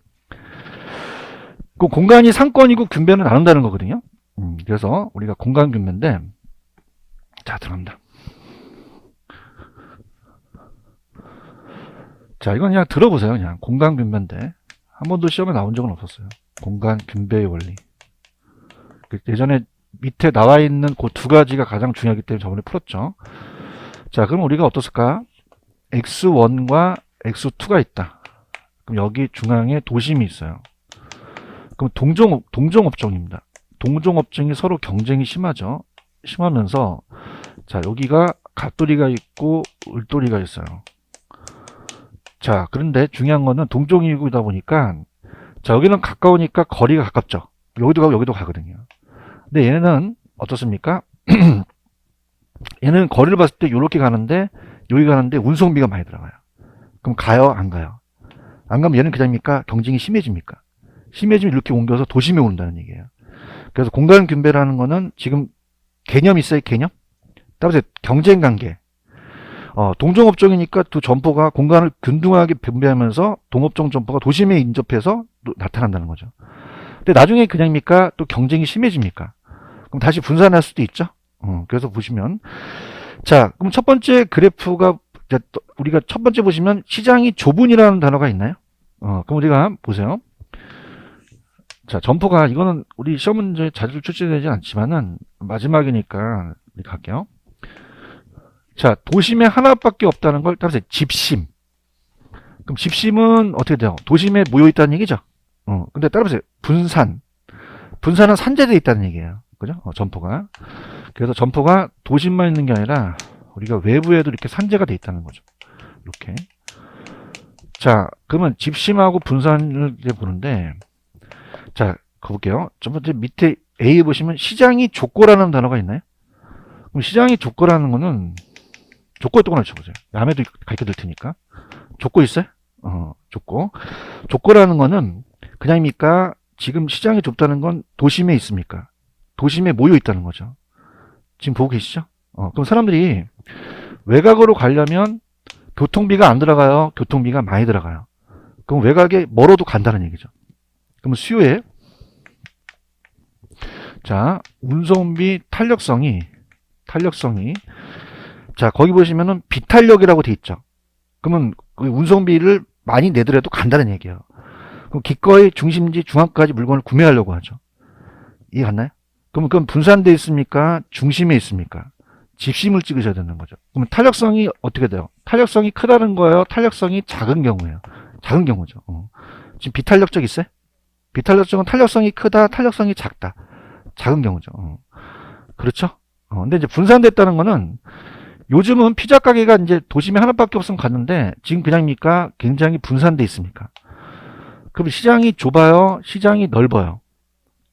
그 공간이 상권이고 분배는 나눈다는 거거든요. 그래서 우리가 공간 분배인데, 자, 들어갑니다. 자, 이건 그냥 들어보세요. 그냥 공간 분배인데 한 번도 시험에 나온 적은 없었어요. 공간 분배의 원리. 예전에 밑에 나와 있는 그 두 가지가 가장 중요하기 때문에 저번에 풀었죠. 자, 그럼 우리가 어떻을까? X1과 X2가 있다. 그럼 여기 중앙에 도심이 있어요. 그럼 동종업종입니다. 동종업종이 서로 경쟁이 심하죠. 심하면서 자, 여기가 갑돌이가 있고 을돌이가 있어요. 자, 그런데 중요한 거는 동종이다 보니까 자, 여기는 가까우니까 거리가 가깝죠. 여기도 가고 여기도 가거든요. 근데 얘네는 어떻습니까? 얘는 거리를 봤을 때 이렇게 가는데 여기 가는데 운송비가 많이 들어가요. 그럼 가요? 안 가요? 안 가면 얘는 그냥입니까? 경쟁이 심해집니까? 심해지면 이렇게 옮겨서 도심에 온다는 얘기예요. 그래서 공간 분배라는 거는 지금 개념 있어요? 개념? 따라서 경쟁 관계. 동종업종이니까 두 점포가 공간을 균등하게 분배하면서 동업종 점포가 도심에 인접해서 나타난다는 거죠. 근데 나중에 그냥입니까? 또 경쟁이 심해집니까? 그럼 다시 분산할 수도 있죠. 그래서 보시면 자, 그럼 첫 번째 그래프가 우리가 첫 번째 보시면 시장이 좁은이라는 단어가 있나요? 그럼 우리가 보세요. 자, 점포가 이거는 우리 시험 문제 자주 출제되지 않지만은 마지막이니까 우리 갈게요. 자, 도심에 하나밖에 없다는 걸 따라서 집심. 그럼 집심은 어떻게 돼요? 도심에 모여 있다는 얘기죠. 근데 따라서 분산. 분산은 산재되어 있다는 얘기예요. 그죠? 점포가. 그래서 점포가 도심만 있는 게 아니라 우리가 외부에도 이렇게 산재가 되어 있다는 거죠. 이렇게. 자, 그러면 집심하고 분산을 이제 보는데, 자, 가볼게요. 첫 번째 밑에 A에 보시면 시장이 좁고라는 단어가 있나요? 그럼 시장이 좁고라는 거는 좁고 있다고 쳐보세요. 다음에도 가르쳐 드릴 테니까. 좁고 있어요? 좁고. 좁고라는 거는 그냥입니까? 지금 시장이 좁다는 건 도심에 있습니까? 도심에 모여 있다는 거죠. 지금 보고 계시죠? 그럼 사람들이 외곽으로 가려면 교통비가 안 들어가요? 교통비가 많이 들어가요? 그럼 외곽에 멀어도 간다는 얘기죠. 그럼 수요에 자, 운송비 탄력성이 자, 거기 보시면은 비탄력이라고 돼 있죠. 그러면 그 운송비를 많이 내더라도 간다는 얘기예요. 그럼 기꺼이 중심지 중앙까지 물건을 구매하려고 하죠. 이해 갔나요? 그럼 분산돼 있습니까? 중심에 있습니까? 집심을 찍으셔야 되는 거죠. 그러면 탄력성이 어떻게 돼요? 탄력성이 크다는 거예요? 탄력성이 작은 경우예요? 작은 경우죠. 지금 비탄력적 있어요? 비탄력적은 탄력성이 크다, 탄력성이 작다. 작은 경우죠. 그렇죠? 근데 이제 분산됐다는 거는 요즘은 피자 가게가 이제 도심에 하나밖에 없으면 갔는데 지금 그냥입니까? 굉장히 분산돼 있습니까? 그럼 시장이 좁아요? 시장이 넓어요?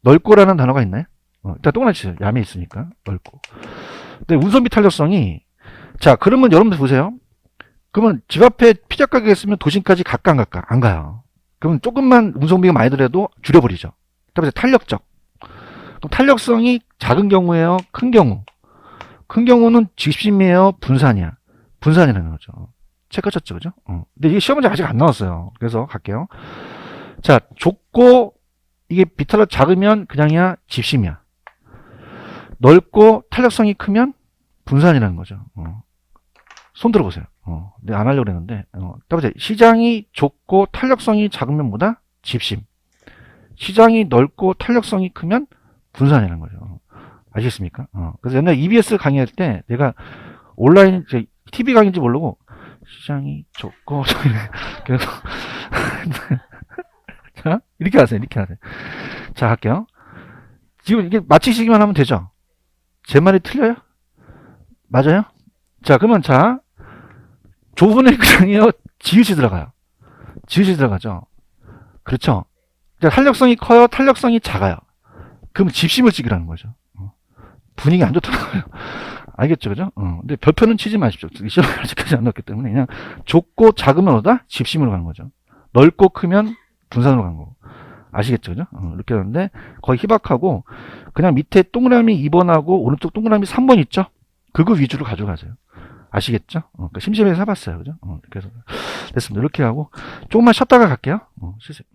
넓고라는 단어가 있나요? 일단 똑같이 야매 있으니까 넓고. 근데 운송비 탄력성이 자 그러면 여러분들 보세요. 그러면 집 앞에 피자 가게가 있으면 도심까지 갈까 안 갈까? 안 가요. 그러면 조금만 운송비가 많이 들어도 줄여버리죠. 그다음에 탄력적. 그럼 탄력성이 작은 경우예요? 큰 경우? 큰 경우는 집심이에요? 분산이야? 분산이라는 거죠. 체크 쳤죠, 그죠? 근데 이게 시험 문제 아직 안 나왔어요. 그래서 갈게요. 자, 좁고 이게 비탄력 작으면 그냥이야? 집심이야. 넓고 탄력성이 크면 분산이라는 거죠. 손 들어보세요. 내가 안 하려고 그랬는데, 따라서 시장이 좁고 탄력성이 작으면 뭐다? 집심. 시장이 넓고 탄력성이 크면 분산이라는 거죠. 아시겠습니까? 그래서 옛날 EBS 강의할 때 내가 온라인, TV 강의인지 모르고 시장이 좁고, 그래서, 자, 이렇게 하세요. 이렇게 하세요. 자, 할게요. 지금 이게 맞히시기만 하면 되죠? 제 말이 틀려요? 맞아요? 자, 그러면 자, 좁은 그냥이요. 지읒이 들어가요. 지읒이 들어가죠. 그렇죠? 자, 탄력성이 커요. 탄력성이 작아요. 그럼 집심을 찍으라는 거죠. 분위기 안 좋다는 거예요. 알겠죠, 그죠? 근데 별표는 치지 마십시오. 시험을 아직까지 안 넣었기 때문에 그냥 좁고 작으면 어디다? 집심으로 가는 거죠. 넓고 크면 분산으로 가는 거고. 아시겠죠, 그죠? 이렇게 하는데 거의 희박하고 그냥 밑에 동그라미 2번하고 오른쪽 동그라미 3번 있죠? 그거 위주로 가져가세요. 아시겠죠? 그러니까 심심해서 해봤어요, 그죠? 그래서 됐습니다. 이렇게 하고 조금만 쉬었다가 갈게요. 쉬세요.